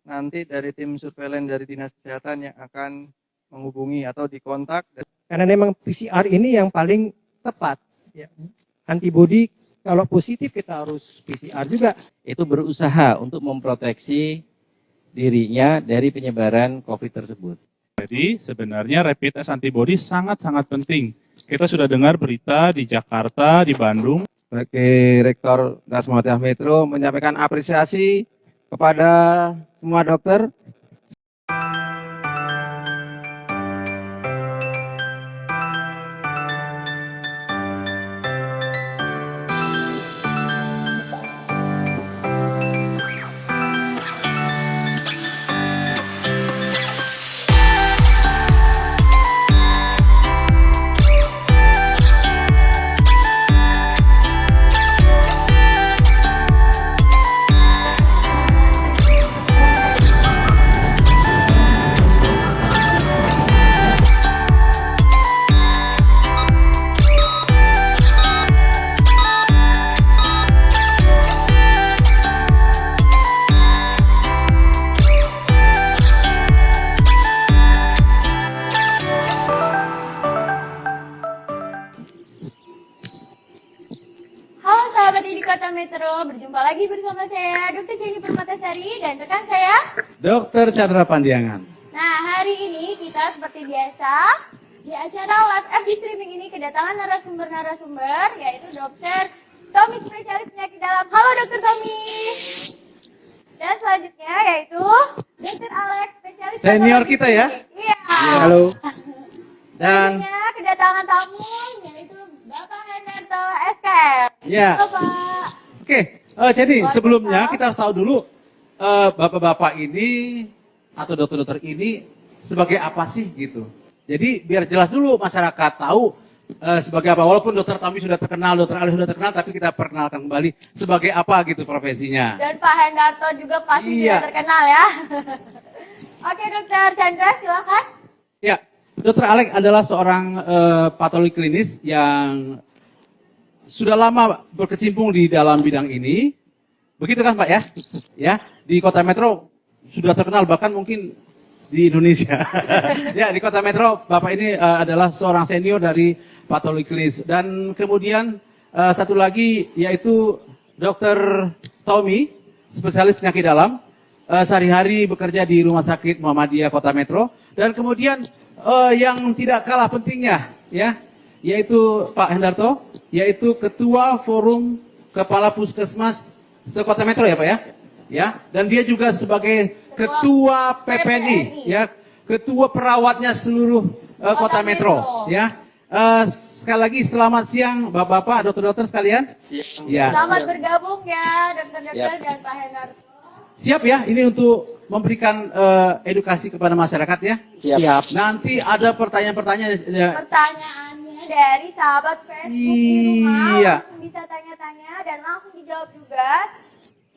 nanti dari tim surveillance dari Dinas Kesehatan yang akan menghubungi atau dikontak. Karena memang PCR ini yang paling tepat. Ya. Antibody kalau positif kita harus PCR juga. Itu berusaha untuk memproteksi dirinya dari penyebaran COVID tersebut. Jadi sebenarnya rapid test antibody sangat-sangat penting. Kita sudah dengar berita di Jakarta, di Bandung. Sebagai Rektor Das Muhammadiyah Metro menyampaikan apresiasi kepada semua dokter. Halo sahabat di Kota Metro, berjumpa lagi bersama saya Dr. Jenny Permatasari dan rekan saya Dokter Chandra Pandiangan. Nah, hari ini kita seperti biasa di acara live FB streaming ini kedatangan narasumber-narasumber yaitu Dr. Tommy, spesialis penyakit dalam. Halo Dr. Tommy. Dan selanjutnya yaitu Dr. Alex, spesialis Senior kita ya. Iya. Halo. Dan Selanjutnya kedatangan tamu yaitu Bapak Hendarto SKL. ya, Halo Pak. oke. Jadi sebelumnya kita harus tahu dulu bapak-bapak ini atau dokter-dokter ini sebagai apa sih gitu. Jadi biar jelas dulu masyarakat tahu sebagai apa. Walaupun dokter Tommy sudah terkenal, dokter Ali sudah terkenal, tapi kita perkenalkan kembali sebagai apa gitu profesinya. Dan Pak Hendarto juga pasti Iya. sudah terkenal ya. Oke Dokter Chandra silakan. Ya, Dokter Alex adalah seorang patologi klinis yang sudah lama berkecimpung di dalam bidang ini. Begitu kan Pak ya? Ya, di Kota Metro sudah terkenal bahkan mungkin di Indonesia. Ya, di Kota Metro Bapak ini adalah seorang senior dari patologi klinis. Dan kemudian satu lagi yaitu Dokter Tommy, spesialis penyakit dalam. Sehari-hari bekerja di Rumah Sakit Muhammadiyah Kota Metro. Dan kemudian yang tidak kalah pentingnya ya, yaitu Pak Hendarto, yaitu Ketua Forum Kepala Puskesmas se-Kota Metro ya Pak ya. Ya, dan dia juga sebagai Ketua PPNI ya, Ketua perawatnya seluruh Kota Metro ya. Sekali lagi selamat siang Bapak-bapak, dokter-dokter sekalian. Ya. Selamat bergabung ya dokter-dokter dan Pak Hendarto. Siap ya, ini untuk memberikan edukasi kepada masyarakat ya. Siap. Nanti ada pertanyaan-pertanyaan. Pertanyaannya dari sahabat Facebook di rumah Iya. langsung bisa tanya-tanya dan langsung dijawab juga.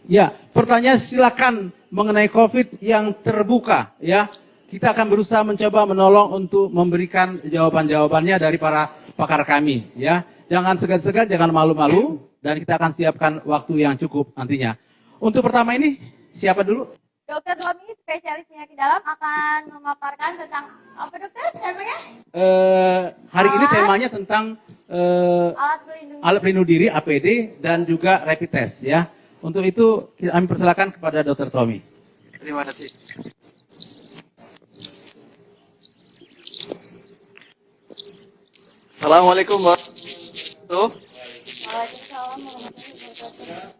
Ya, pertanyaan silakan mengenai COVID yang terbuka ya. Kita akan berusaha mencoba menolong untuk memberikan jawaban-jawabannya dari para pakar kami ya. Jangan segan-segan, jangan malu-malu, dan kita akan siapkan waktu yang cukup nantinya. Untuk pertama ini siapa dulu? Dokter Tommy, spesialis penyakit dalam akan memaparkan tentang apa dokter temanya? Hari ini temanya tentang Alat pelindung alat pelindung diri APD dan juga rapid test ya. Untuk itu kami persilakan kepada Dokter Tommy. Terima kasih. Assalamualaikum warahmatullahi wabarakatuh. Waalaikumsalam warahmatullahi wabarakatuh.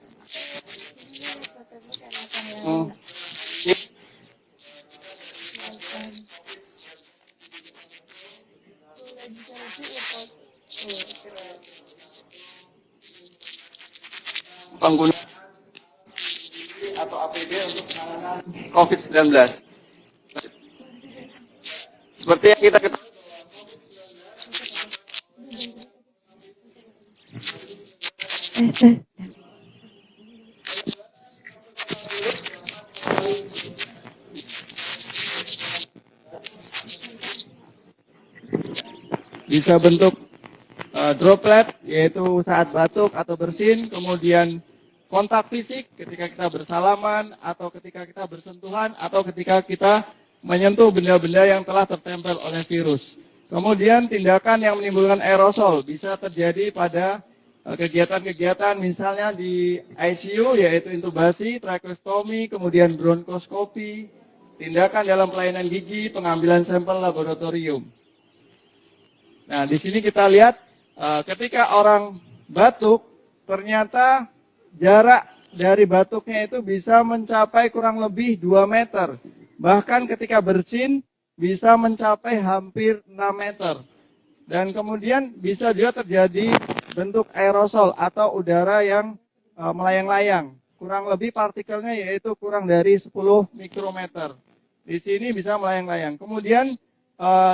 Pengguna atau APD untuk penanganan COVID-19. Seperti yang kita ketahui, bisa bentuk droplet, yaitu saat batuk atau bersin, kemudian kontak fisik ketika kita bersalaman atau ketika kita bersentuhan atau ketika kita menyentuh benda-benda yang telah tertempel oleh virus. Kemudian tindakan yang menimbulkan aerosol bisa terjadi pada kegiatan-kegiatan misalnya di ICU yaitu intubasi, tracheostomi, kemudian bronkoskopi, tindakan dalam pelayanan gigi, pengambilan sampel laboratorium. Nah, di sini kita lihat ketika orang batuk, ternyata jarak dari batuknya itu bisa mencapai kurang lebih 2 meter. Bahkan ketika bersin bisa mencapai hampir 6 meter. Dan kemudian bisa juga terjadi bentuk aerosol atau udara yang melayang-layang. Kurang lebih partikelnya yaitu kurang dari 10 mikrometer. Di sini bisa melayang-layang. Kemudian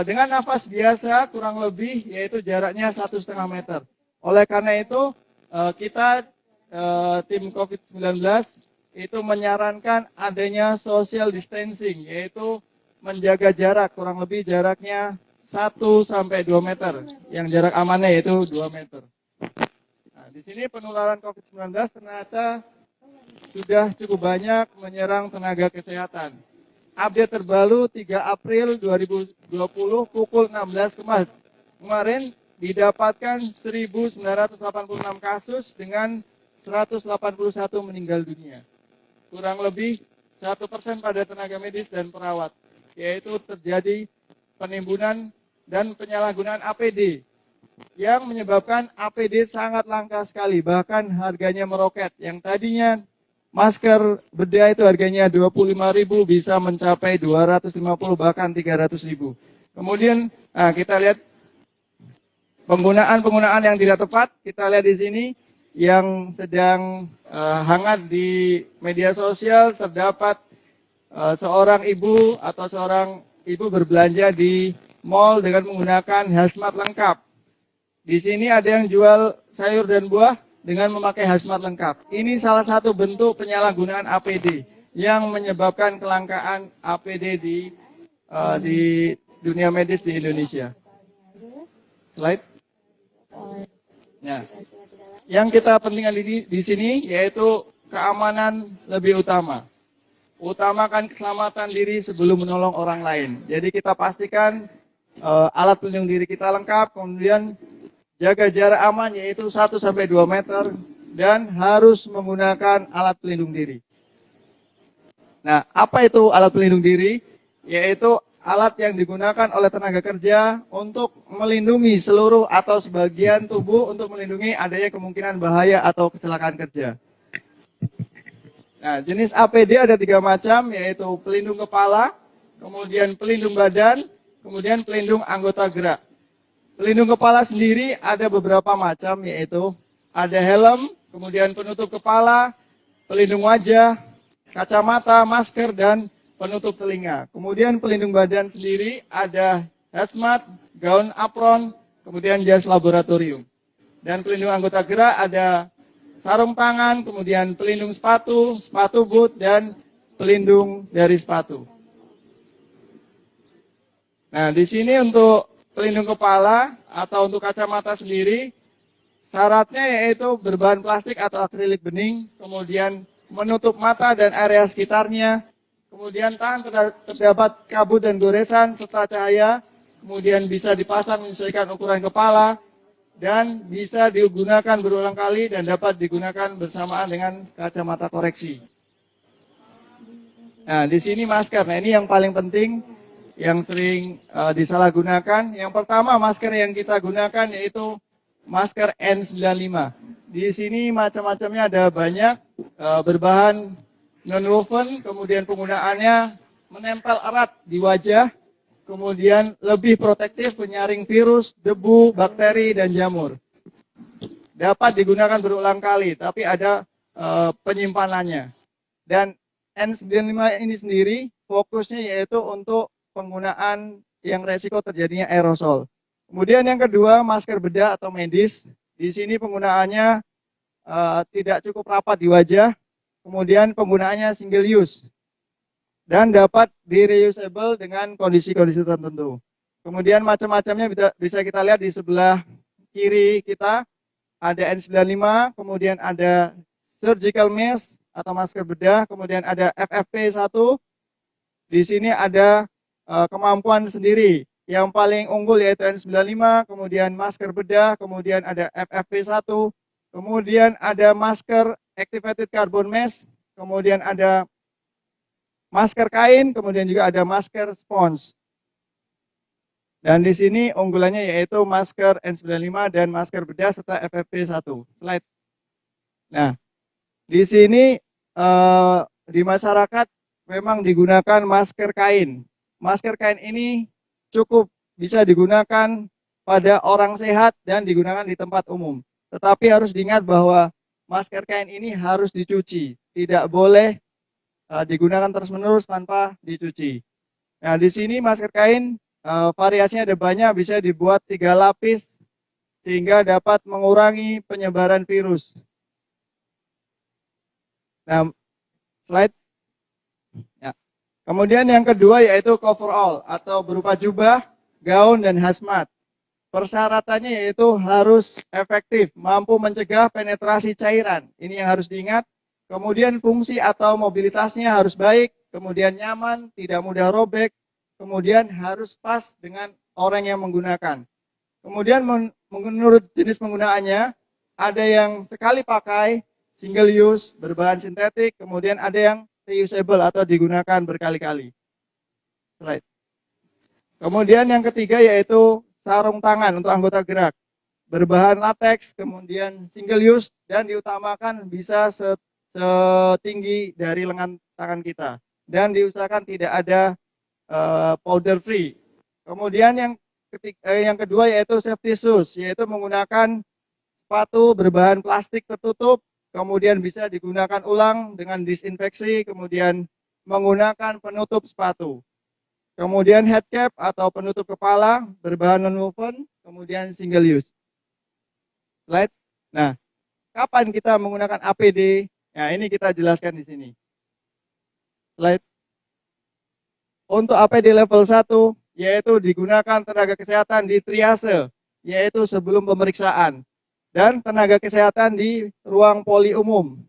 dengan nafas biasa kurang lebih yaitu jaraknya 1,5 meter. Oleh karena itu kita tim COVID-19 itu menyarankan adanya social distancing yaitu menjaga jarak kurang lebih jaraknya 1 sampai 2 meter. Yang jarak amannya yaitu 2 meter. Nah, di sini penularan COVID-19 ternyata sudah cukup banyak menyerang tenaga kesehatan. Update terbaru 3 April 2020 pukul 16 kemarin didapatkan 1.986 kasus dengan 181 meninggal dunia. Kurang lebih 1% pada tenaga medis dan perawat, yaitu terjadi penimbunan dan penyalahgunaan APD yang menyebabkan APD sangat langka sekali, bahkan harganya meroket. Yang tadinya masker bedah itu harganya 25.000 bisa mencapai 250 bahkan 300.000. Kemudian kita lihat penggunaan yang tidak tepat. Kita lihat di sini yang sedang hangat di media sosial terdapat seorang ibu atau seorang ibu berbelanja di mall dengan menggunakan hazmat lengkap. Di sini ada yang jual sayur dan buah dengan memakai hazmat lengkap. Ini salah satu bentuk penyalahgunaan APD yang menyebabkan kelangkaan APD di dunia medis di Indonesia. Slide. Nah, yang kita pentingkan di sini yaitu keamanan lebih utama. Utamakan keselamatan diri sebelum menolong orang lain. Jadi kita pastikan alat pelindung diri kita lengkap, kemudian jaga jarak aman yaitu 1 sampai 2 meter dan harus menggunakan alat pelindung diri. Nah, apa itu alat pelindung diri? Yaitu alat yang digunakan oleh tenaga kerja untuk melindungi seluruh atau sebagian tubuh untuk melindungi adanya kemungkinan bahaya atau kecelakaan kerja. Nah, jenis APD ada 3 macam, yaitu pelindung kepala, kemudian pelindung badan, kemudian pelindung anggota gerak. Pelindung kepala sendiri ada beberapa macam, yaitu ada helm, kemudian penutup kepala, pelindung wajah, kacamata, masker, dan penutup telinga. Kemudian pelindung badan sendiri ada hazmat, gaun apron, kemudian jas laboratorium. Dan pelindung anggota gerak ada sarung tangan, kemudian pelindung sepatu, sepatu boot, dan pelindung dari sepatu. Nah, di sini untuk pelindung kepala atau untuk kacamata sendiri, syaratnya yaitu berbahan plastik atau akrilik bening, kemudian menutup mata dan area sekitarnya, kemudian tahan terdapat kabut dan goresan serta cahaya, kemudian bisa dipasang menyesuaikan ukuran kepala, dan bisa digunakan berulang kali dan dapat digunakan bersamaan dengan kacamata koreksi. Nah, di sini masker. Nah, ini yang paling penting yang sering disalahgunakan. Yang pertama, masker yang kita gunakan yaitu masker N95. Di sini macam-macamnya ada banyak, berbahan non-woven, kemudian penggunaannya menempel erat di wajah, kemudian lebih protektif menyaring virus, debu, bakteri, dan jamur. Dapat digunakan berulang kali, tapi ada penyimpanannya. Dan N95 ini sendiri fokusnya yaitu untuk penggunaan yang resiko terjadinya aerosol. Kemudian yang kedua, masker bedah atau medis. Di sini penggunaannya tidak cukup rapat di wajah, kemudian penggunaannya single use dan dapat di-reusable dengan kondisi-kondisi tertentu. Kemudian macam-macamnya bisa kita lihat di sebelah kiri kita ada N95, kemudian ada surgical mask atau masker bedah, kemudian ada FFP1. Di sini ada kemampuan sendiri. Yang paling unggul yaitu N95, kemudian masker bedah, kemudian ada FFP1, kemudian ada masker activated carbon mask, kemudian ada masker kain, kemudian juga ada masker spons. Dan di sini unggulannya yaitu masker N95 dan masker bedah serta FFP1. Slide. Nah, di sini di masyarakat memang digunakan masker kain. Masker kain ini cukup bisa digunakan pada orang sehat dan digunakan di tempat umum. Tetapi harus diingat bahwa masker kain ini harus dicuci, tidak boleh digunakan terus-menerus tanpa dicuci. Nah, di sini masker kain variasinya ada banyak, bisa dibuat 3 lapis sehingga dapat mengurangi penyebaran virus. Nah, slide. Ya. Kemudian yang kedua yaitu coverall atau berupa jubah, gaun, dan hazmat. Persyaratannya yaitu harus efektif, mampu mencegah penetrasi cairan. Ini yang harus diingat. Kemudian fungsi atau mobilitasnya harus baik, kemudian nyaman, tidak mudah robek, kemudian harus pas dengan orang yang menggunakan. Kemudian menurut jenis penggunaannya, ada yang sekali pakai, single use, berbahan sintetik, kemudian ada yang reusable atau digunakan berkali-kali. Slide. Kemudian yang ketiga yaitu sarung tangan untuk anggota gerak. Berbahan latex, kemudian single use, dan diutamakan bisa setinggi dari lengan tangan kita. Dan diusahakan tidak ada powder free. Kemudian yang kedua yaitu safety shoes, yaitu menggunakan sepatu berbahan plastik tertutup, kemudian bisa digunakan ulang dengan disinfeksi, kemudian menggunakan penutup sepatu. Kemudian head cap atau penutup kepala berbahan non-woven, kemudian single use. Slide. Nah, kapan kita menggunakan APD? Nah, ini kita jelaskan di sini. Slide. Untuk APD level 1, yaitu digunakan tenaga kesehatan di triase, yaitu sebelum pemeriksaan. Dan tenaga kesehatan di ruang poli umum,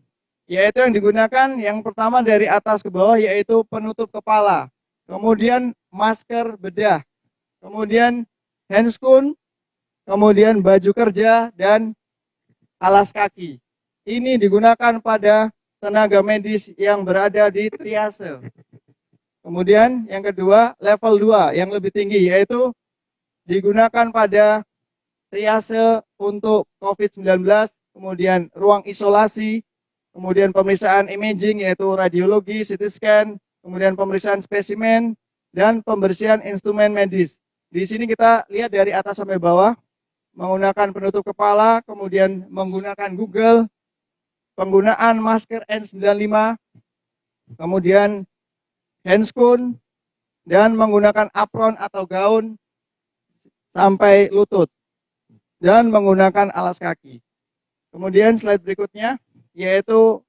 yaitu yang digunakan yang pertama dari atas ke bawah yaitu penutup kepala, kemudian masker bedah, kemudian handscoon, kemudian baju kerja, dan alas kaki. Ini digunakan pada tenaga medis yang berada di triase. Kemudian yang kedua level 2 yang lebih tinggi yaitu digunakan pada triase untuk COVID-19, kemudian ruang isolasi, kemudian pemeriksaan imaging yaitu radiologi, CT scan, kemudian pemeriksaan spesimen, dan pembersihan instrumen medis. Di sini kita lihat dari atas sampai bawah, menggunakan penutup kepala, kemudian menggunakan Google, penggunaan masker N95, kemudian handscoon, dan menggunakan apron atau gaun sampai lutut, dan menggunakan alas kaki. Kemudian slide berikutnya yaitu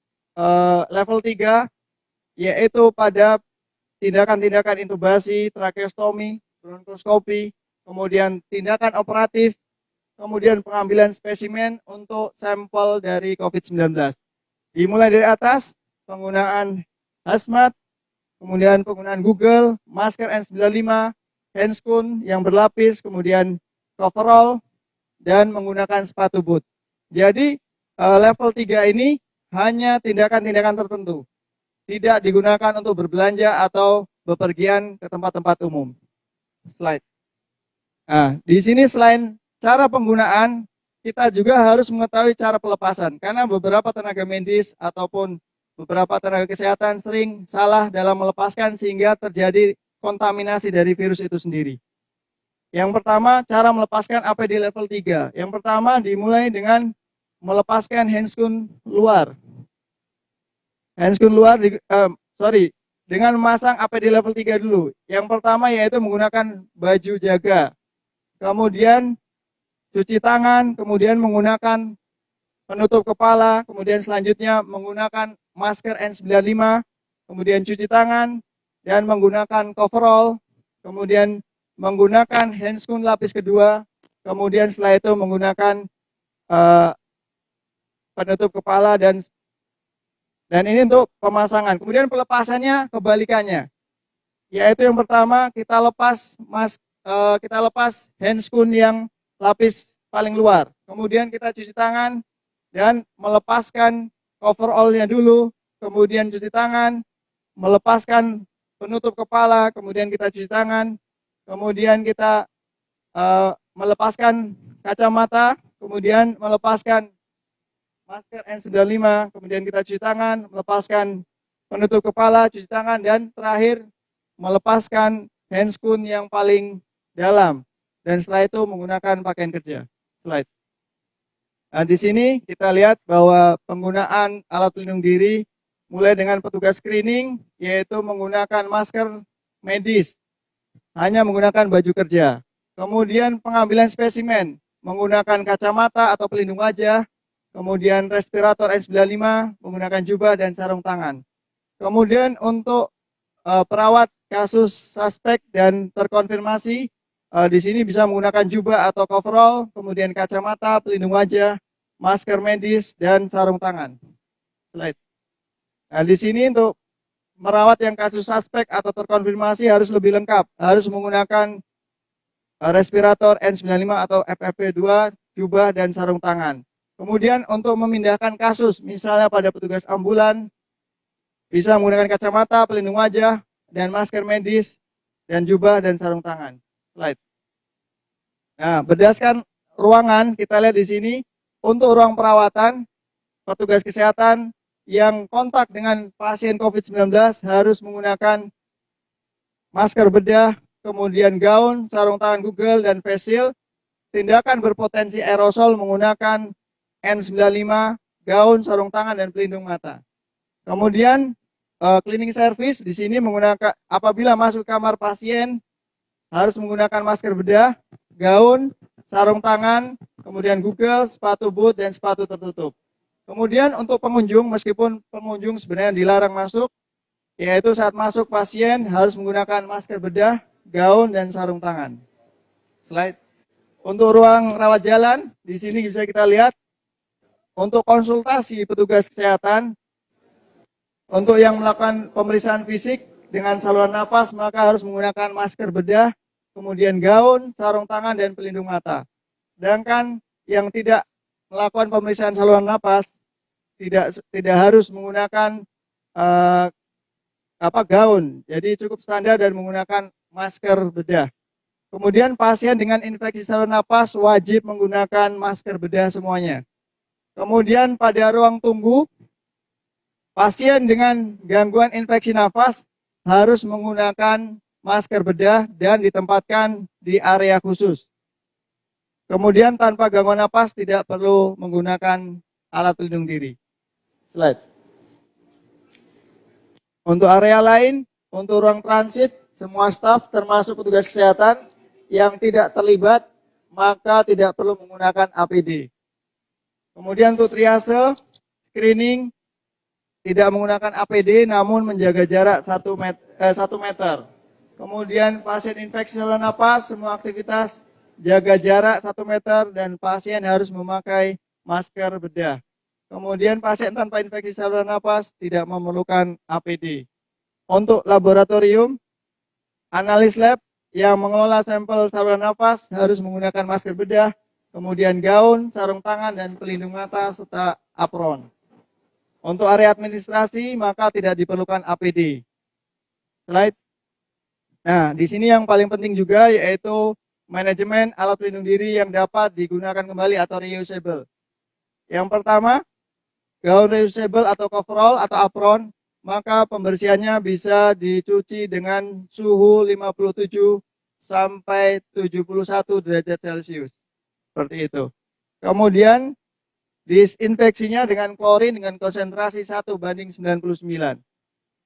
level 3 yaitu pada tindakan-tindakan intubasi, tracheostomi, bronkoskopi, kemudian tindakan operatif, kemudian pengambilan spesimen untuk sampel dari COVID-19. Dimulai dari atas, penggunaan hazmat, kemudian penggunaan Google, masker N95, handscoon yang berlapis, kemudian coverall, dan menggunakan sepatu boot. Jadi level 3 ini hanya tindakan-tindakan tertentu. Tidak digunakan untuk berbelanja atau bepergian ke tempat-tempat umum. Slide. Nah, di sini selain cara penggunaan, kita juga harus mengetahui cara pelepasan. Karena beberapa tenaga medis ataupun beberapa tenaga kesehatan sering salah dalam melepaskan sehingga terjadi kontaminasi dari virus itu sendiri. Yang pertama, cara melepaskan APD level 3. Yang pertama dimulai dengan melepaskan handscoon luar. Handscoon luar, dengan memasang APD level 3 dulu. Yang pertama yaitu menggunakan baju jaga. Kemudian cuci tangan, kemudian menggunakan penutup kepala, kemudian selanjutnya menggunakan masker N95, kemudian cuci tangan, dan menggunakan coverall, kemudian menggunakan handscoon lapis kedua, kemudian setelah itu menggunakan penutup kepala dan Dan ini untuk pemasangan. Kemudian pelepasannya kebalikannya. Yaitu yang pertama kita lepas handscoon yang lapis paling luar. Kemudian kita cuci tangan dan melepaskan coverallnya dulu. Kemudian cuci tangan, melepaskan penutup kepala, kemudian kita cuci tangan. Kemudian kita melepaskan kacamata, kemudian melepaskan masker N95, kemudian kita cuci tangan, melepaskan penutup kepala, cuci tangan, dan terakhir melepaskan handscoon yang paling dalam. Dan setelah itu menggunakan pakaian kerja. Slide. Nah, di sini kita lihat bahwa penggunaan alat pelindung diri mulai dengan petugas screening, yaitu menggunakan masker medis, hanya menggunakan baju kerja. Kemudian pengambilan spesimen, menggunakan kacamata atau pelindung wajah, kemudian respirator N95, menggunakan jubah dan sarung tangan. Kemudian untuk perawat kasus suspek dan terkonfirmasi, di sini bisa menggunakan jubah atau coverall, kemudian kacamata, pelindung wajah, masker medis, dan sarung tangan. Slide. Nah, di sini untuk merawat yang kasus suspek atau terkonfirmasi harus lebih lengkap, harus menggunakan respirator N95 atau FFP2, jubah, dan sarung tangan. Kemudian untuk memindahkan kasus, misalnya pada petugas ambulan, bisa menggunakan kacamata, pelindung wajah, dan masker medis, dan jubah, dan sarung tangan. Slide. Nah, berdasarkan ruangan, kita lihat di sini, untuk ruang perawatan, petugas kesehatan yang kontak dengan pasien COVID-19 harus menggunakan masker bedah, kemudian gaun, sarung tangan Google, dan face shield. Tindakan berpotensi aerosol menggunakan N95, gaun, sarung tangan, dan pelindung mata. Kemudian cleaning service di sini menggunakan apabila masuk kamar pasien harus menggunakan masker bedah, gaun, sarung tangan, kemudian Google, sepatu boot, dan sepatu tertutup. Kemudian untuk pengunjung, meskipun pengunjung sebenarnya dilarang masuk, yaitu saat masuk pasien harus menggunakan masker bedah, gaun, dan sarung tangan. Slide. Untuk ruang rawat jalan, di sini bisa kita lihat untuk konsultasi petugas kesehatan, untuk yang melakukan pemeriksaan fisik dengan saluran napas maka harus menggunakan masker bedah, kemudian gaun, sarung tangan, dan pelindung mata. Sedangkan yang tidak melakukan pemeriksaan saluran napas tidak harus menggunakan gaun, jadi cukup standar dan menggunakan masker bedah. Kemudian pasien dengan infeksi saluran napas wajib menggunakan masker bedah semuanya. Kemudian pada ruang tunggu, pasien dengan gangguan infeksi nafas harus menggunakan masker bedah dan ditempatkan di area khusus. Kemudian tanpa gangguan napas tidak perlu menggunakan alat pelindung diri. Slide. Untuk area lain, untuk ruang transit, semua staf termasuk petugas kesehatan yang tidak terlibat maka tidak perlu menggunakan APD. Kemudian untuk triase, screening, tidak menggunakan APD namun menjaga jarak 1 meter. Kemudian pasien infeksi saluran napas, semua aktivitas jaga jarak 1 meter dan pasien harus memakai masker bedah. Kemudian pasien tanpa infeksi saluran napas tidak memerlukan APD. Untuk laboratorium, analis lab yang mengelola sampel saluran napas harus menggunakan masker bedah, kemudian gaun, sarung tangan, dan pelindung mata serta apron. Untuk area administrasi maka tidak diperlukan APD. Slide. Nah, di sini yang paling penting juga yaitu manajemen alat pelindung diri yang dapat digunakan kembali atau reusable. Yang pertama, gaun reusable atau coverall atau apron, maka pembersihannya bisa dicuci dengan suhu 57 sampai 71 derajat Celcius. Seperti itu. Kemudian disinfeksinya dengan klorin dengan konsentrasi 1:99.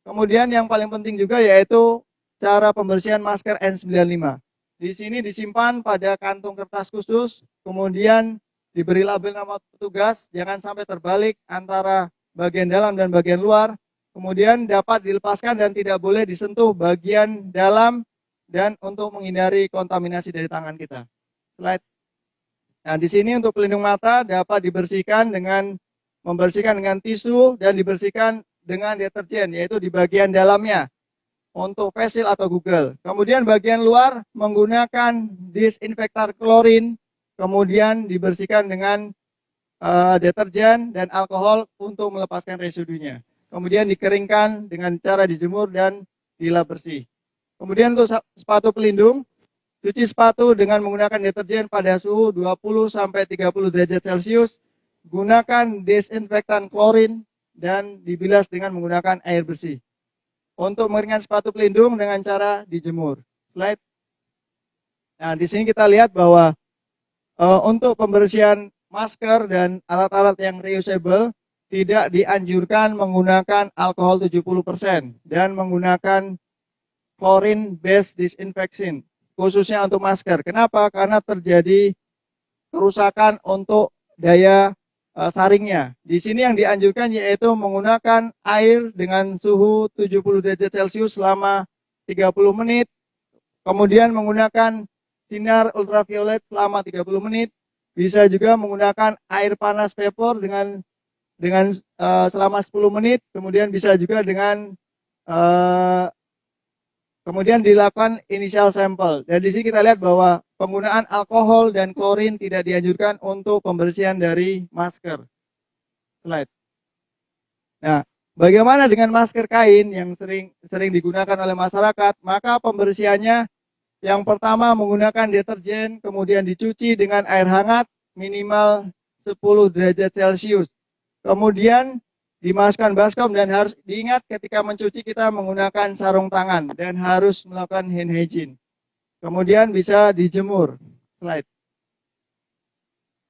Kemudian yang paling penting juga yaitu cara pembersihan masker N95. Di sini disimpan pada kantung kertas khusus, kemudian diberi label nama petugas, jangan sampai terbalik antara bagian dalam dan bagian luar. Kemudian dapat dilepaskan dan tidak boleh disentuh bagian dalam dan untuk menghindari kontaminasi dari tangan kita. Slide. Nah, di sini untuk pelindung mata dapat dibersihkan dengan membersihkan dengan tisu dan dibersihkan dengan deterjen, yaitu di bagian dalamnya untuk face shield atau Google. Kemudian bagian luar menggunakan disinfektan klorin, kemudian dibersihkan dengan deterjen dan alkohol untuk melepaskan residunya. Kemudian dikeringkan dengan cara dijemur dan dilap bersih. Kemudian untuk sepatu pelindung, cuci sepatu dengan menggunakan deterjen pada suhu 20 sampai 30 derajat Celcius, gunakan disinfektan klorin dan dibilas dengan menggunakan air bersih. Untuk mengeringkan sepatu pelindung dengan cara dijemur. Slide. Nah, di sini kita lihat bahwa untuk pembersihan masker dan alat-alat yang reusable tidak dianjurkan menggunakan alkohol 70% dan menggunakan chlorine based disinfection khususnya untuk masker. Kenapa? Karena terjadi kerusakan untuk daya saringnya. Di sini yang dianjurkan yaitu menggunakan air dengan suhu 70 derajat Celcius selama 30 menit. Kemudian menggunakan sinar ultraviolet selama 30 menit. Bisa juga menggunakan air panas vapor dengan selama 10 menit. Kemudian bisa juga dengan kemudian dilakukan initial sample. Dan di sini kita lihat bahwa penggunaan alkohol dan klorin tidak dianjurkan untuk pembersihan dari masker. Slide. Nah, bagaimana dengan masker kain yang sering digunakan oleh masyarakat? Maka pembersihannya yang pertama menggunakan deterjen, kemudian dicuci dengan air hangat minimal 10 derajat Celcius. Kemudian dimasukkan baskom dan harus diingat ketika mencuci kita menggunakan sarung tangan dan harus melakukan hand hygiene. Kemudian bisa dijemur. Slide.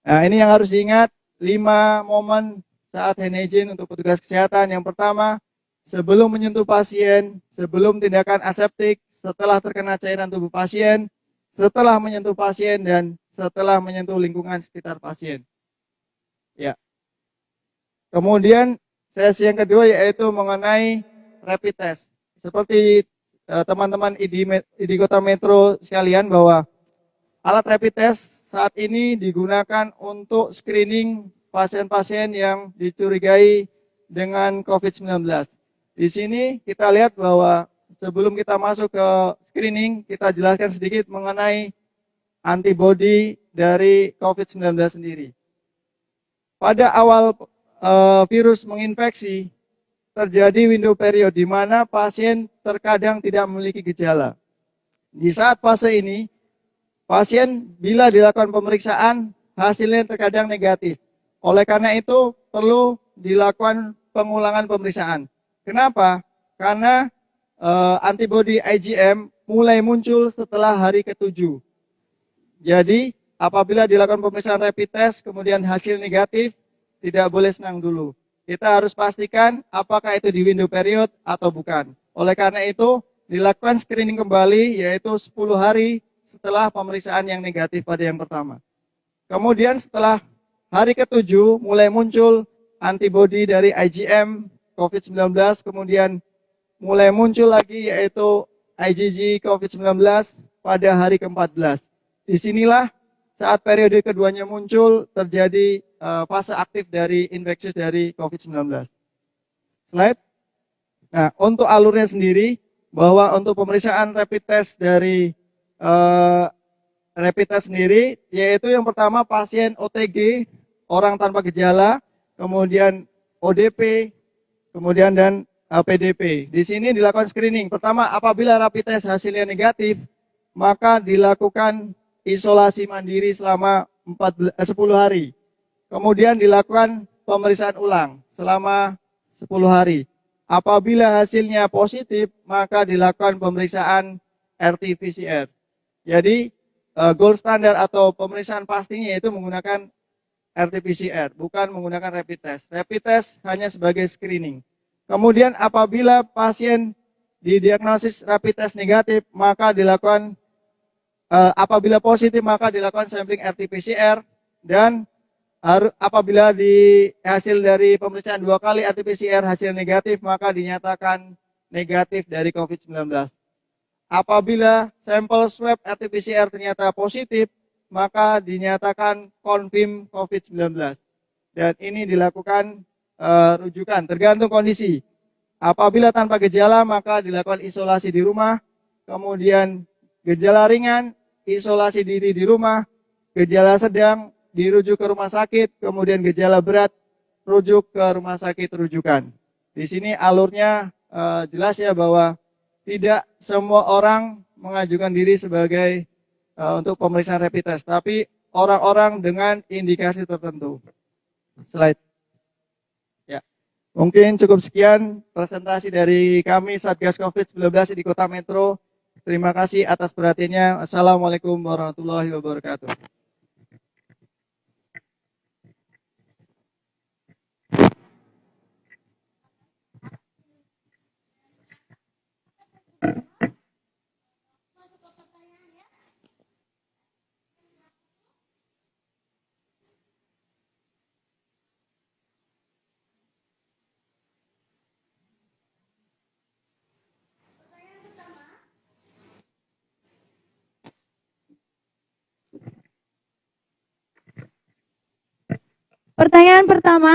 Nah, ini yang harus diingat 5 momen saat hand hygiene untuk petugas kesehatan. Yang pertama, sebelum menyentuh pasien, sebelum tindakan aseptik, setelah terkena cairan tubuh pasien, setelah menyentuh pasien, dan setelah menyentuh lingkungan sekitar pasien. Ya. Kemudian sesi yang kedua yaitu mengenai rapid test. Seperti teman-teman ID Kota Metro sekalian bahwa alat rapid test saat ini digunakan untuk screening pasien-pasien yang dicurigai dengan COVID-19. Di sini kita lihat bahwa sebelum kita masuk ke screening, kita jelaskan sedikit mengenai antibodi dari COVID-19 sendiri. Pada awal virus menginfeksi, terjadi window period di mana pasien terkadang tidak memiliki gejala. Di saat fase ini, pasien bila dilakukan pemeriksaan, hasilnya terkadang negatif. Oleh karena itu, perlu dilakukan pengulangan pemeriksaan. Kenapa? Karena antibodi IgM mulai muncul setelah hari ke-7. Jadi, apabila dilakukan pemeriksaan rapid test, kemudian hasil negatif, tidak boleh senang dulu. Kita harus pastikan apakah itu di window period atau bukan. Oleh karena itu, dilakukan screening kembali, yaitu 10 hari setelah pemeriksaan yang negatif pada yang pertama. Kemudian setelah hari ke-7, mulai muncul antibodi dari IgM COVID-19, kemudian mulai muncul lagi yaitu IgG COVID-19 pada hari ke-14. Disinilah saat periode keduanya muncul terjadi fase aktif dari infeksius dari COVID-19. Slide. Nah, untuk alurnya sendiri, bahwa untuk pemeriksaan rapid test dari rapid test sendiri, yaitu yang pertama pasien OTG, orang tanpa gejala, kemudian ODP, kemudian dan PDP. Di sini dilakukan screening. Pertama, apabila rapid test hasilnya negatif, maka dilakukan isolasi mandiri selama 10 hari. Kemudian dilakukan pemeriksaan ulang selama 10 hari. Apabila hasilnya positif, maka dilakukan pemeriksaan RT-PCR. Jadi, gold standar atau pemeriksaan pastinya yaitu menggunakan RT-PCR, bukan menggunakan rapid test. Rapid test hanya sebagai screening. Kemudian apabila pasien didiagnosis rapid test negatif, maka dilakukan apabila positif maka dilakukan sampling RT-PCR, dan apabila di hasil dari pemeriksaan 2 kali RT-PCR hasil negatif, maka dinyatakan negatif dari COVID-19. Apabila sampel swab RT-PCR ternyata positif, maka dinyatakan confirm COVID-19. Dan ini dilakukan rujukan tergantung kondisi. Apabila tanpa gejala maka dilakukan isolasi di rumah, kemudian gejala ringan, isolasi diri di rumah, gejala sedang dirujuk ke rumah sakit, kemudian gejala berat rujuk ke rumah sakit rujukan. Di sini alurnya jelas ya bahwa tidak semua orang mengajukan diri sebagai untuk pemeriksaan rapid test, tapi orang-orang dengan indikasi tertentu. Slide. Ya. Mungkin cukup sekian presentasi dari kami Satgas COVID-19 di Kota Metro. Terima kasih atas perhatiannya. Assalamualaikum warahmatullahi wabarakatuh. Pertanyaan pertama,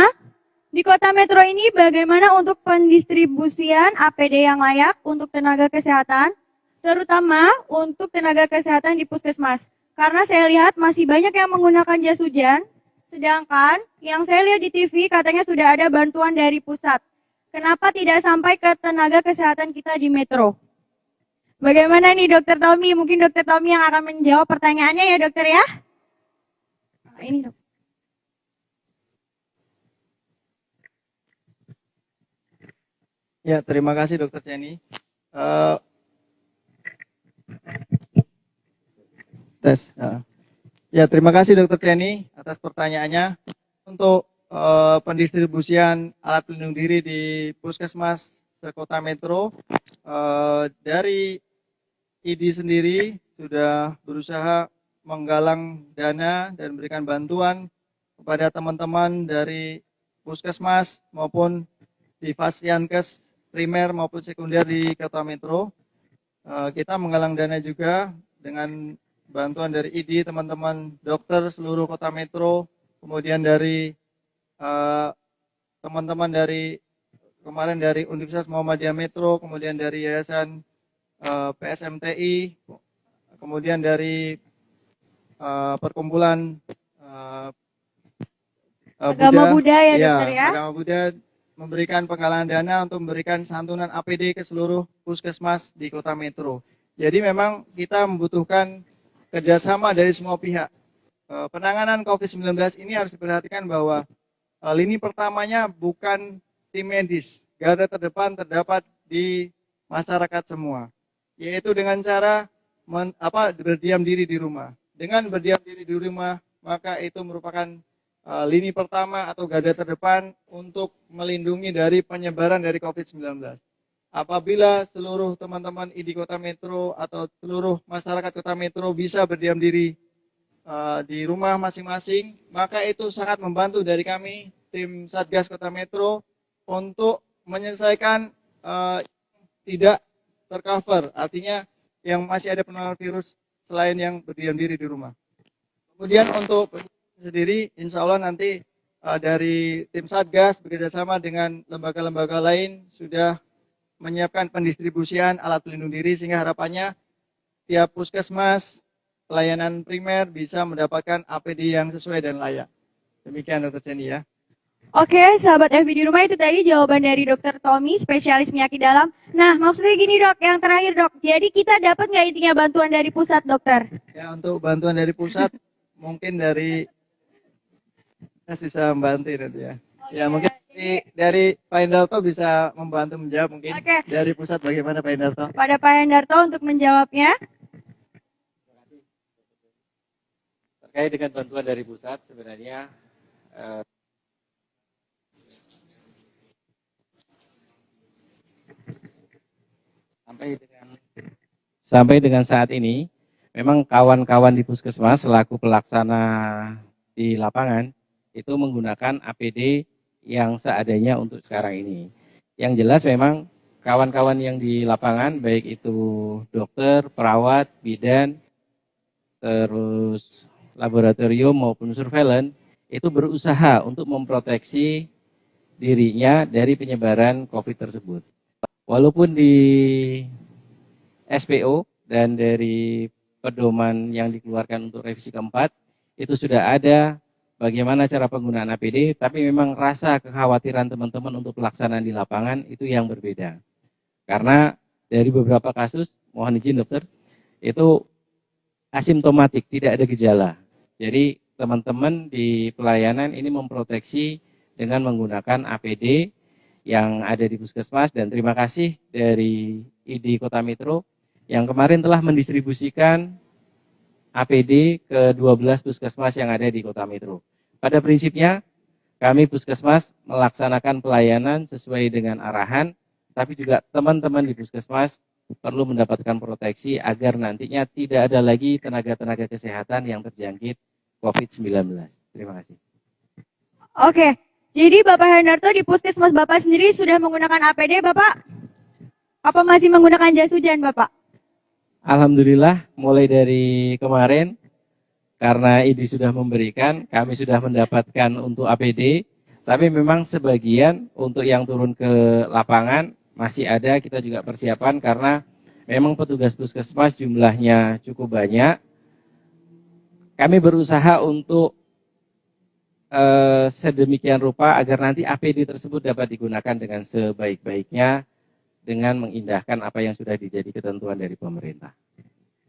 di Kota Metro ini bagaimana untuk pendistribusian APD yang layak untuk tenaga kesehatan, terutama untuk tenaga kesehatan di puskesmas? Karena saya lihat masih banyak yang menggunakan jas hujan, sedangkan yang saya lihat di TV katanya sudah ada bantuan dari pusat. Kenapa tidak sampai ke tenaga kesehatan kita di Metro? Bagaimana nih Dokter Tommy? Mungkin Dokter Tommy yang akan menjawab pertanyaannya ya Dokter ya? Nah, ini Dok. Ya, terima kasih Dokter Jenny. Ya, terima kasih Dokter Jenny atas pertanyaannya. Untuk pendistribusian alat pelindung diri di Puskesmas Kota Metro, dari ID sendiri sudah berusaha menggalang dana dan memberikan bantuan kepada teman-teman dari Puskesmas maupun di Fasyankes primer maupun sekunder di Kota Metro. Kita menggalang dana juga dengan bantuan dari ID, teman-teman dokter seluruh Kota Metro, kemudian dari teman-teman dari kemarin dari Universitas Muhammadiyah Metro, kemudian dari Yayasan PSMTI, kemudian dari perkumpulan Agama Buddha ya Dokter ya? Agama Buddha memberikan penggalangan dana untuk memberikan santunan APD ke seluruh puskesmas di Kota Metro. Jadi memang kita membutuhkan kerjasama dari semua pihak. Penanganan COVID-19 ini harus diperhatikan bahwa lini pertamanya bukan tim medis. Garda terdepan terdapat di masyarakat semua, yaitu dengan cara berdiam diri di rumah. Dengan berdiam diri di rumah, maka itu merupakan lini pertama atau garda terdepan untuk melindungi dari penyebaran dari COVID-19. Apabila seluruh teman-teman ID Kota Metro atau seluruh masyarakat Kota Metro bisa berdiam diri di rumah masing-masing, maka itu sangat membantu dari kami, tim Satgas Kota Metro, untuk menyelesaikan tidak tercover, artinya yang masih ada penularan virus selain yang berdiam diri di rumah. Kemudian untuk sendiri, insya Allah nanti dari tim Satgas bekerjasama dengan lembaga-lembaga lain sudah menyiapkan pendistribusian alat pelindung diri sehingga harapannya tiap puskesmas pelayanan primer bisa mendapatkan APD yang sesuai dan layak. Demikian Dr. Jenny ya. Oke, sahabat FB di rumah, itu tadi jawaban dari Dokter Tommy, spesialis penyakit dalam. Nah, maksudnya gini Dok, yang terakhir Dok, jadi kita dapat nggak intinya bantuan dari pusat Dokter? Ya, untuk bantuan dari pusat mungkin dari bisa membantu nanti ya. Ya mungkin dari Pak Hendarto bisa membantu menjawab mungkin. Dari pusat bagaimana Pak Hendarto? Pada Pak Hendarto untuk menjawabnya. Terkait dengan bantuan dari pusat sebenarnya sampai dengan saat ini memang kawan-kawan di puskesmas selaku pelaksana di lapangan itu menggunakan APD yang seadanya untuk sekarang ini. Yang jelas memang kawan-kawan yang di lapangan baik itu dokter, perawat, bidan, terus laboratorium maupun surveillance itu berusaha untuk memproteksi dirinya dari penyebaran COVID tersebut. Walaupun di SPO dan dari pedoman yang dikeluarkan untuk revisi keempat, itu sudah ada bagaimana cara penggunaan APD, tapi memang rasa kekhawatiran teman-teman untuk pelaksanaan di lapangan itu yang berbeda. Karena dari beberapa kasus, mohon izin dokter, itu asimptomatik, tidak ada gejala. Jadi teman-teman di pelayanan ini memproteksi dengan menggunakan APD yang ada di puskesmas, dan terima kasih dari ID Kota Metro yang kemarin telah mendistribusikan APD ke 12 puskesmas yang ada di Kota Metro. Pada prinsipnya kami puskesmas melaksanakan pelayanan sesuai dengan arahan, tapi juga teman-teman di puskesmas perlu mendapatkan proteksi agar nantinya tidak ada lagi tenaga-tenaga kesehatan yang terjangkit COVID-19. Terima kasih. Oke, jadi Bapak Hendarto di puskesmas Bapak sendiri sudah menggunakan APD, Bapak? Apa masih menggunakan jas hujan, Bapak? Alhamdulillah mulai dari kemarin karena ID sudah memberikan, kami sudah mendapatkan untuk APD, tapi memang sebagian untuk yang turun ke lapangan masih ada, kita juga persiapan karena memang petugas puskesmas jumlahnya cukup banyak. Kami berusaha untuk sedemikian rupa agar nanti APD tersebut dapat digunakan dengan sebaik-baiknya dengan mengindahkan apa yang sudah menjadi ketentuan dari pemerintah.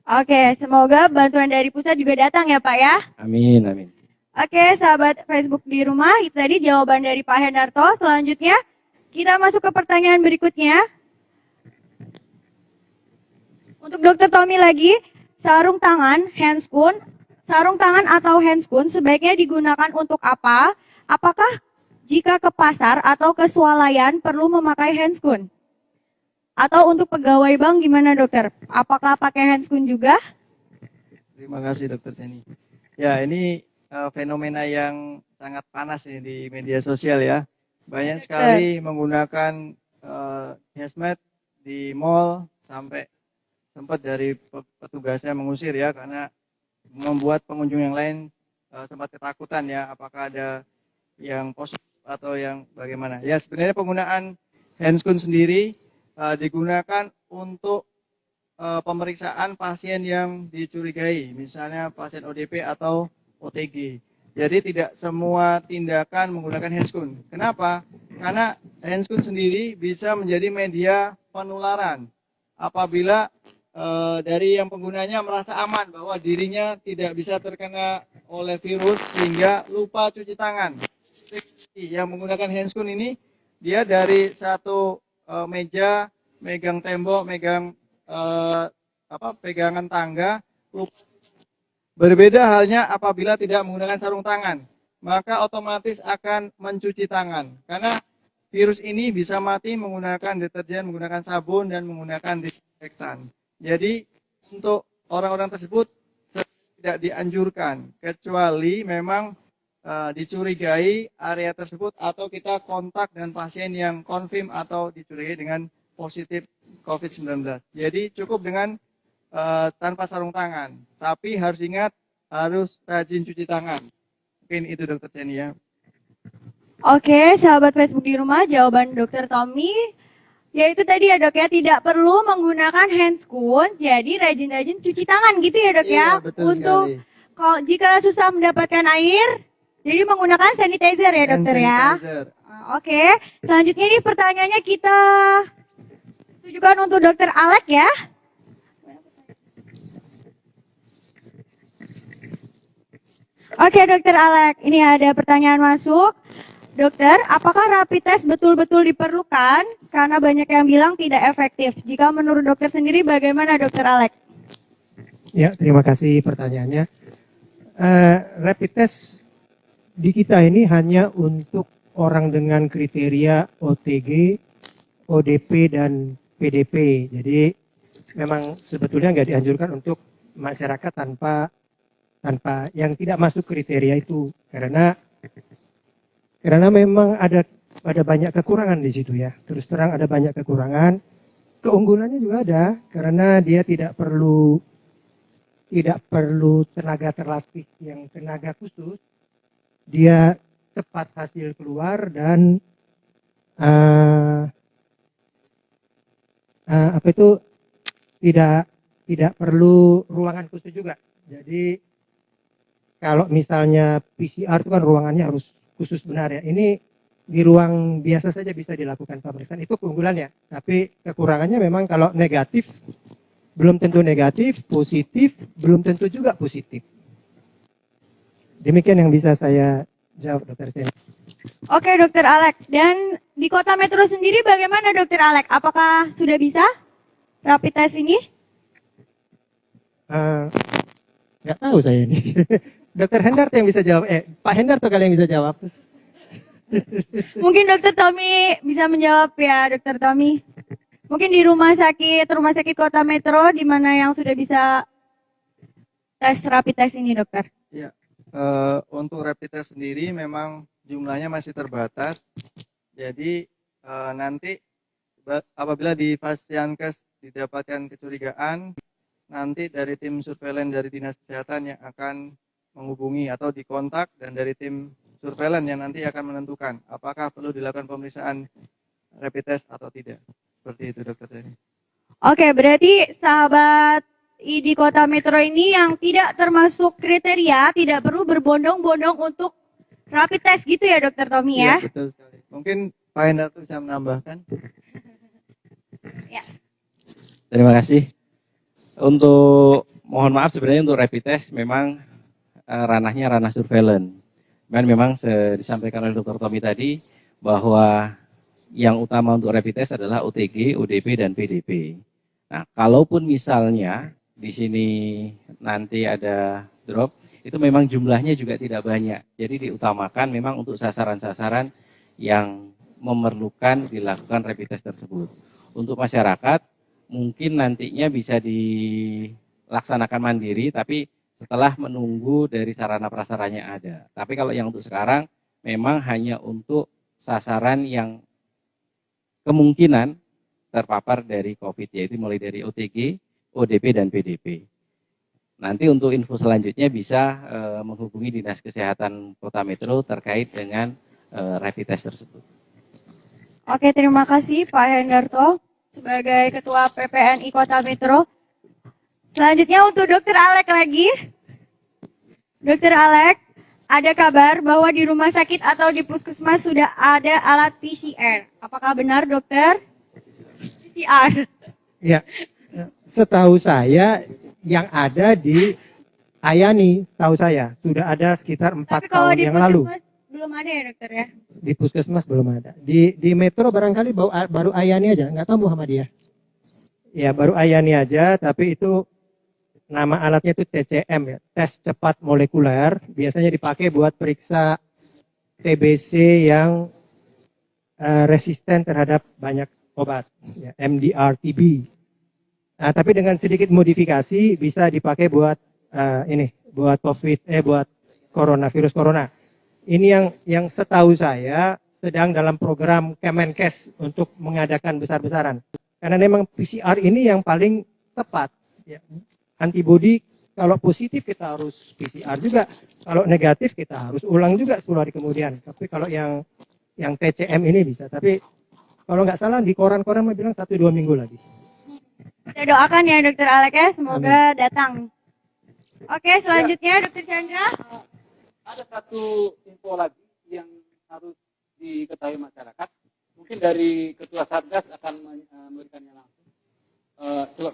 Oke, semoga bantuan dari pusat juga datang ya Pak ya. Amin, amin. Oke, sahabat Facebook di rumah, itu tadi jawaban dari Pak Hendarto. Selanjutnya, kita masuk ke pertanyaan berikutnya. Untuk Dokter Tommy lagi, sarung tangan, handscoon, sarung tangan atau handscoon sebaiknya digunakan untuk apa? Apakah jika ke pasar atau ke swalayan perlu memakai handscoon? Atau untuk pegawai bank gimana dokter? Apakah pakai handscoon juga? Terima kasih Dokter Seni. Ya, ini fenomena yang sangat panas nih di media sosial ya. Banyak sekali menggunakan hazmat di mall, sampai sempat dari petugasnya mengusir ya, karena membuat pengunjung yang lain sempat ketakutan ya, apakah ada yang positif atau yang bagaimana. Ya, sebenarnya penggunaan handscoon sendiri digunakan untuk pemeriksaan pasien yang dicurigai, misalnya pasien ODP atau OTG. Jadi tidak semua tindakan menggunakan handscoon. Kenapa? Karena handscoon sendiri bisa menjadi media penularan apabila dari yang penggunanya merasa aman bahwa dirinya tidak bisa terkena oleh virus sehingga lupa cuci tangan. Yang menggunakan handscoon ini dia dari satu meja, megang tembok, megang pegangan tangga. Berbeda halnya apabila tidak menggunakan sarung tangan, maka otomatis akan mencuci tangan. Karena virus ini bisa mati menggunakan deterjen, menggunakan sabun, dan menggunakan disinfektan. Jadi untuk orang-orang tersebut tidak dianjurkan, kecuali memang dicurigai area tersebut atau kita kontak dengan pasien yang konfirm atau dicurigai dengan positif COVID-19. Jadi cukup dengan tanpa sarung tangan, tapi harus ingat harus rajin cuci tangan. Mungkin itu Dokter Jenny ya. Oke, sahabat Facebook di rumah, jawaban Dokter Tommy yaitu tadi ya dok ya, tidak perlu menggunakan handscoon, jadi rajin-rajin cuci tangan gitu ya dok ya. Iya, betul untuk sekali. kalau jika susah mendapatkan air, jadi menggunakan sanitizer ya dokter Hand ya. sanitizer. Oke, selanjutnya nih pertanyaannya kita tujukan untuk Dokter Alek ya. Oke Dokter Alek, ini ada pertanyaan masuk. Dokter, apakah rapid test betul-betul diperlukan? Karena banyak yang bilang tidak efektif. Jika menurut dokter sendiri, bagaimana Dokter Alek? Ya, terima kasih pertanyaannya. Rapid test di kita ini hanya untuk orang dengan kriteria OTG, ODP, dan PDP. Jadi memang sebetulnya nggak dianjurkan untuk masyarakat tanpa yang tidak masuk kriteria itu, karena memang ada banyak kekurangan di situ ya. Terus terang ada banyak kekurangan. Keunggulannya juga ada karena dia tidak perlu tenaga terlatih yang tenaga khusus. Dia cepat hasil keluar dan eh, apa itu tidak tidak perlu ruangan khusus juga. Jadi kalau misalnya PCR itu kan ruangannya harus khusus benar ya. Ini di ruang biasa saja bisa dilakukan pemeriksaan. Itu keunggulannya. Tapi kekurangannya memang kalau negatif belum tentu negatif, positif belum tentu juga positif. Demikian yang bisa saya jawab, Dokter Sen. Oke, Dokter Alek. Dan di Kota Metro sendiri bagaimana, Dokter Alek? Apakah sudah bisa rapid test ini? Nggak tahu saya ini. Dokter Hendar yang bisa jawab. Pak Hendar tuh kali yang bisa jawab. Mungkin Dokter Tommy bisa menjawab ya, Dokter Tommy. Mungkin di rumah sakit Kota Metro, di mana yang sudah bisa tes rapid test ini, Dokter? Ya, untuk rapid test sendiri memang jumlahnya masih terbatas. Jadi nanti apabila di Fasiankes didapatkan kecurigaan, nanti dari tim surveillance dari Dinas Kesehatan yang akan menghubungi atau dikontak, dan dari tim surveillance yang nanti akan menentukan apakah perlu dilakukan pemeriksaan rapid test atau tidak. Seperti itu, Dokter Teni. Oke, berarti sahabat di Kota Metro ini yang tidak termasuk kriteria tidak perlu berbondong-bondong untuk rapid test gitu ya, Dokter Tommy ya? Iya, betul sekali. Mungkin Pak Hendar tuh bisa menambahkan. Ya. Terima kasih. Untuk mohon maaf sebenarnya untuk rapid test memang ranahnya ranah surveillance. Dan memang disampaikan oleh Dr. Tommy tadi bahwa yang utama untuk rapid test adalah OTG, ODP, dan PDP. Nah, kalaupun misalnya di sini nanti ada drop, itu memang jumlahnya juga tidak banyak. Jadi diutamakan memang untuk sasaran-sasaran yang memerlukan dilakukan rapid test tersebut. Untuk masyarakat, mungkin nantinya bisa dilaksanakan mandiri, tapi setelah menunggu dari sarana prasaranya ada. Tapi kalau yang untuk sekarang, memang hanya untuk sasaran yang kemungkinan terpapar dari COVID, yaitu mulai dari OTG, ODP, dan PDP. Nanti untuk info selanjutnya bisa menghubungi Dinas Kesehatan Kota Metro terkait dengan rapid test tersebut. Oke, terima kasih Pak Hendarto sebagai Ketua PPNI Kota Metro. Selanjutnya untuk Dokter Alek lagi. Dokter Alek, ada kabar bahwa di rumah sakit atau di puskesmas sudah ada alat PCR. Apakah benar, Dokter? PCR. Ya, setahu saya yang ada di Ayani, setahu saya sudah ada sekitar 4 Tapi kalau tahun di yang lalu. puskesmas belum ada ya, Dokter ya? Di puskesmas belum ada. Di Metro barangkali baru Ayani aja, nggak tahu Muhammadiyah. Ya, baru Ayani aja, tapi itu nama alatnya itu TCM ya, tes cepat molekuler. Biasanya dipakai buat periksa TBC yang resisten terhadap banyak obat, ya, MDR TB. Nah, tapi dengan sedikit modifikasi bisa dipakai buat buat buat virus corona. Ini yang setahu saya sedang dalam program Kemenkes untuk mengadakan besar-besaran. Karena memang PCR ini yang paling tepat. Ya. Antibody kalau positif kita harus PCR juga, kalau negatif kita harus ulang juga 10 hari kemudian. Tapi kalau yang TCM ini bisa. Tapi kalau nggak salah di koran-koran bilang 1-2 minggu lagi. Kita doakan ya Dokter Alek ya, semoga datang. Oke, selanjutnya Dokter Chandra. Ada satu info lagi yang harus diketahui masyarakat. Mungkin dari Ketua Satgas akan memberikannya langsung. Coba,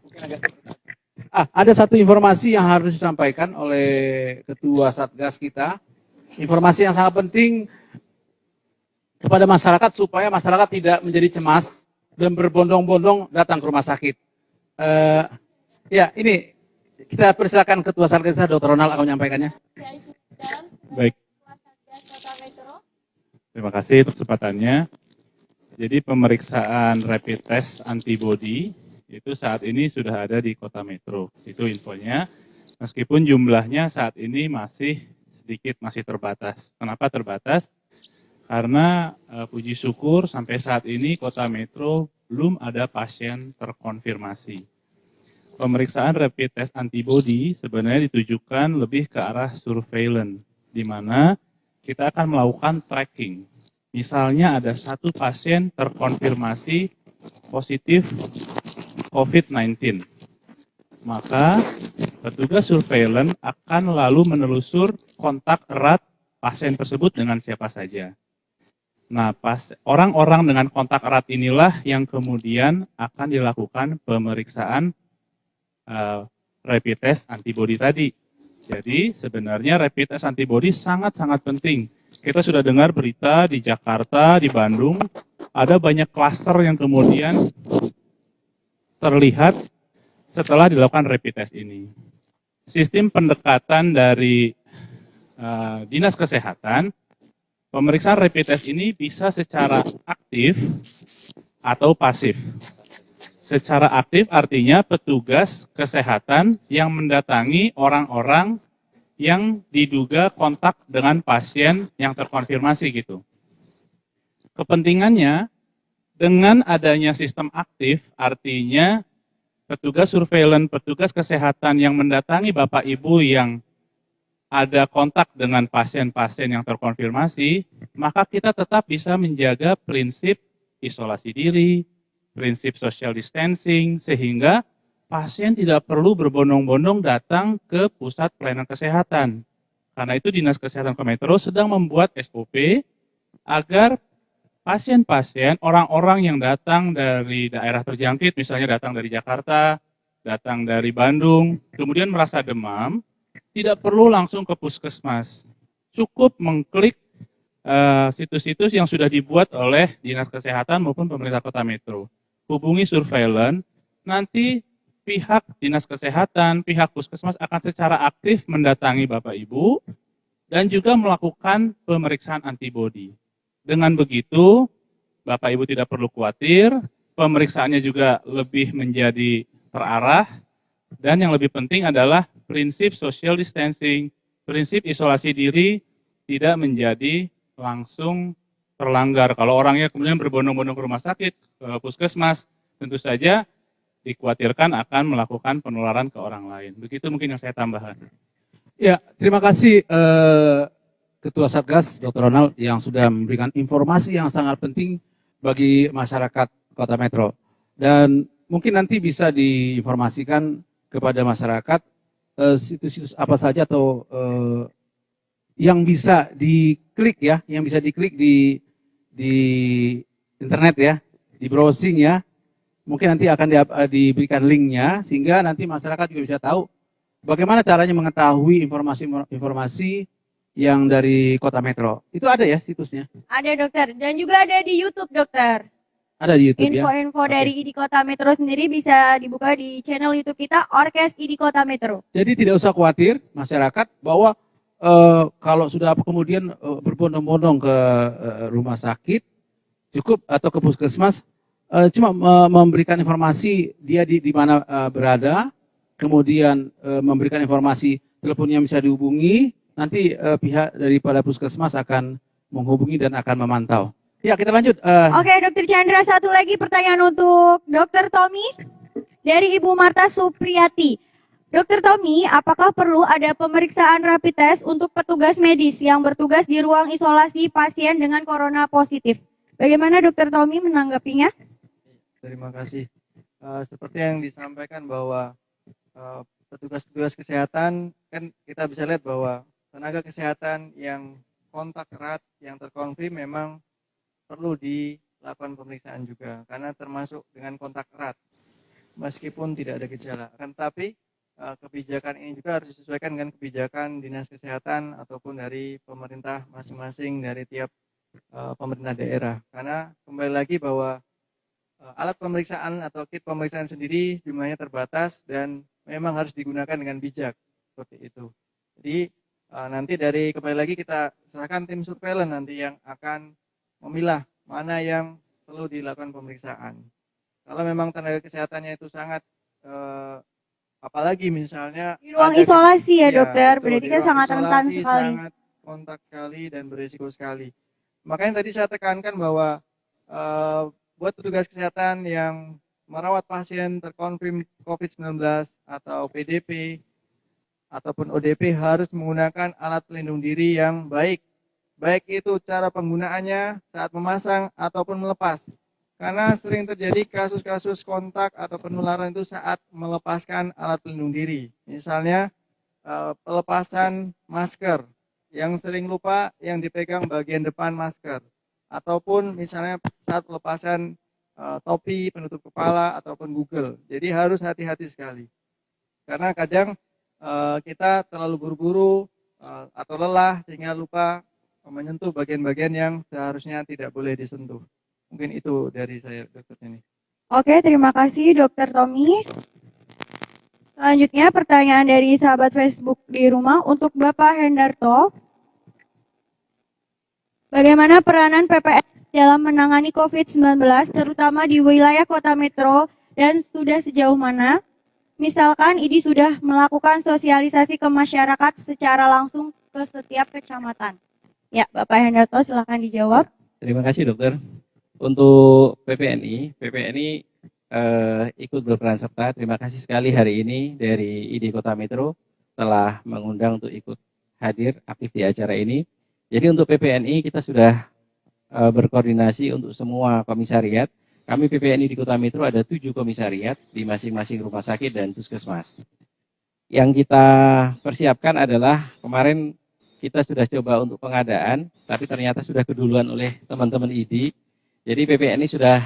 mungkin agak Ada satu informasi yang harus disampaikan oleh Ketua Satgas kita. Informasi yang sangat penting kepada masyarakat supaya masyarakat tidak menjadi cemas dan berbondong-bondong datang ke rumah sakit. Ya, ini kita persilakan Ketua Satgas kita, Dr. Ronald akan menyampaikannya. Baik. Terima kasih untuk kesempatannya. Jadi pemeriksaan rapid test antibody itu saat ini sudah ada di Kota Metro. Itu infonya. Meskipun jumlahnya saat ini masih sedikit, masih terbatas. Kenapa terbatas? Karena puji syukur sampai saat ini Kota Metro belum ada pasien terkonfirmasi. Pemeriksaan rapid test antibody sebenarnya ditujukan lebih ke arah surveillance, di mana kita akan melakukan tracking. Misalnya ada satu pasien terkonfirmasi positif COVID-19, maka petugas surveillance akan lalu menelusur kontak erat pasien tersebut dengan siapa saja. Nah, orang-orang dengan kontak erat inilah yang kemudian akan dilakukan pemeriksaan rapid test antibody tadi. Jadi sebenarnya rapid test antibody sangat-sangat penting. Kita sudah dengar berita di Jakarta, di Bandung, ada banyak klaster yang kemudian terlihat setelah dilakukan rapid test ini. Sistem pendekatan dari Dinas Kesehatan, pemeriksaan rapid test ini bisa secara aktif atau pasif. Secara aktif artinya petugas kesehatan yang mendatangi orang-orang yang diduga kontak dengan pasien yang terkonfirmasi gitu. Kepentingannya dengan adanya sistem aktif artinya petugas surveillance, petugas kesehatan yang mendatangi Bapak Ibu yang ada kontak dengan pasien-pasien yang terkonfirmasi, maka kita tetap bisa menjaga prinsip isolasi diri, prinsip social distancing, sehingga pasien tidak perlu berbondong-bondong datang ke pusat pelayanan kesehatan. Karena itu Dinas Kesehatan Kota Metro sedang membuat SOP agar pasien-pasien, orang-orang yang datang dari daerah terjangkit, misalnya datang dari Jakarta, datang dari Bandung, kemudian merasa demam, tidak perlu langsung ke puskesmas. Cukup mengklik situs-situs yang sudah dibuat oleh Dinas Kesehatan maupun pemerintah Kota Metro. Hubungi surveillance, nanti pihak Dinas Kesehatan, pihak puskesmas akan secara aktif mendatangi Bapak Ibu dan juga melakukan pemeriksaan antibodi. Dengan begitu, Bapak Ibu tidak perlu khawatir, pemeriksaannya juga lebih menjadi terarah, dan yang lebih penting adalah prinsip social distancing, prinsip isolasi diri tidak menjadi langsung terlanggar. Kalau orangnya kemudian berbondong-bondong ke rumah sakit, ke puskesmas, tentu saja dikhawatirkan akan melakukan penularan ke orang lain. Begitu mungkin yang saya tambahkan. Ya, terima kasih Ketua Satgas, Dr. Ronald, yang sudah memberikan informasi yang sangat penting bagi masyarakat Kota Metro. Dan mungkin nanti bisa diinformasikan kepada masyarakat situs-situs apa saja atau yang bisa diklik ya, yang bisa diklik di internet ya, di browsing ya. Mungkin nanti akan diberikan linknya sehingga nanti masyarakat juga bisa tahu bagaimana caranya mengetahui informasi yang dari Kota Metro. Itu ada ya situsnya? Ada dokter, dan juga ada di YouTube dokter. Ada di YouTube ya? Info-info dari ID Kota Metro sendiri bisa dibuka di channel YouTube kita, Orkes ID Kota Metro. Jadi tidak usah khawatir masyarakat bahwa kalau sudah kemudian berbondong-bondong ke rumah sakit, cukup atau ke puskesmas, cuma memberikan informasi dia di mana berada, kemudian memberikan informasi teleponnya bisa dihubungi, nanti pihak daripada puskesmas akan menghubungi dan akan memantau. Ya, kita lanjut. Oke, Dokter Chandra, satu lagi pertanyaan untuk Dokter Tommy dari Ibu Marta Supriyati. Dokter Tommy, apakah perlu ada pemeriksaan rapid test untuk petugas medis yang bertugas di ruang isolasi pasien dengan corona positif? Bagaimana Dokter Tommy menanggapinya? Terima kasih. Seperti yang disampaikan bahwa petugas-petugas kesehatan, kan kita bisa lihat bahwa tenaga kesehatan yang kontak erat, yang terkonfirm memang perlu dilakukan pemeriksaan juga, karena termasuk dengan kontak erat, meskipun tidak ada gejala. Akan tetapi kebijakan ini juga harus disesuaikan dengan kebijakan Dinas Kesehatan ataupun dari pemerintah masing-masing dari tiap pemerintah daerah. Karena kembali lagi bahwa alat pemeriksaan atau kit pemeriksaan sendiri jumlahnya terbatas dan memang harus digunakan dengan bijak seperti itu. Jadi nanti dari kembali lagi kita serahkan tim surveillance nanti yang akan memilah mana yang perlu dilakukan pemeriksaan. Kalau memang tenaga kesehatannya itu sangat apalagi misalnya Di ruang isolasi ya dokter, betul, berarti di kan ruang sangat rentan isolasi, sekali. sangat kontak sekali dan berisiko sekali. Makanya tadi saya tekankan bahwa buat petugas kesehatan yang merawat pasien terkonfirm COVID-19 atau PDP ataupun ODP harus menggunakan alat pelindung diri yang baik baik itu cara penggunaannya saat memasang ataupun melepas. Karena sering terjadi kasus-kasus kontak atau penularan itu saat melepaskan alat pelindung diri. Misalnya pelepasan masker, yang sering lupa yang dipegang bagian depan masker. Ataupun misalnya saat pelepasan topi penutup kepala ataupun Google. Jadi harus hati-hati sekali. Karena kadang kita terlalu buru-buru atau lelah sehingga lupa menyentuh bagian-bagian yang seharusnya tidak boleh disentuh. Mungkin itu dari saya, dokter ini. Oke, terima kasih Dokter Tommy. Selanjutnya pertanyaan dari sahabat Facebook di rumah untuk Bapak Hendarto. Bagaimana peranan PPS dalam menangani COVID-19 terutama di wilayah kota metro dan sudah sejauh mana? Misalkan IDI sudah melakukan sosialisasi ke masyarakat secara langsung ke setiap kecamatan. Ya, Bapak Hendarto silakan dijawab. Terima kasih dokter. Untuk PPNI ikut berperan serta. Terima kasih sekali hari ini dari IDI Kota Metro telah mengundang untuk ikut hadir aktif di acara ini. Jadi untuk PPNI kita sudah berkoordinasi untuk semua komisariat. Kami PPNI di Kota Metro ada 7 komisariat di masing-masing rumah sakit dan puskesmas. Yang kita persiapkan adalah kemarin kita sudah coba untuk pengadaan, tapi ternyata sudah keduluan oleh teman-teman IDI. Jadi PPNI sudah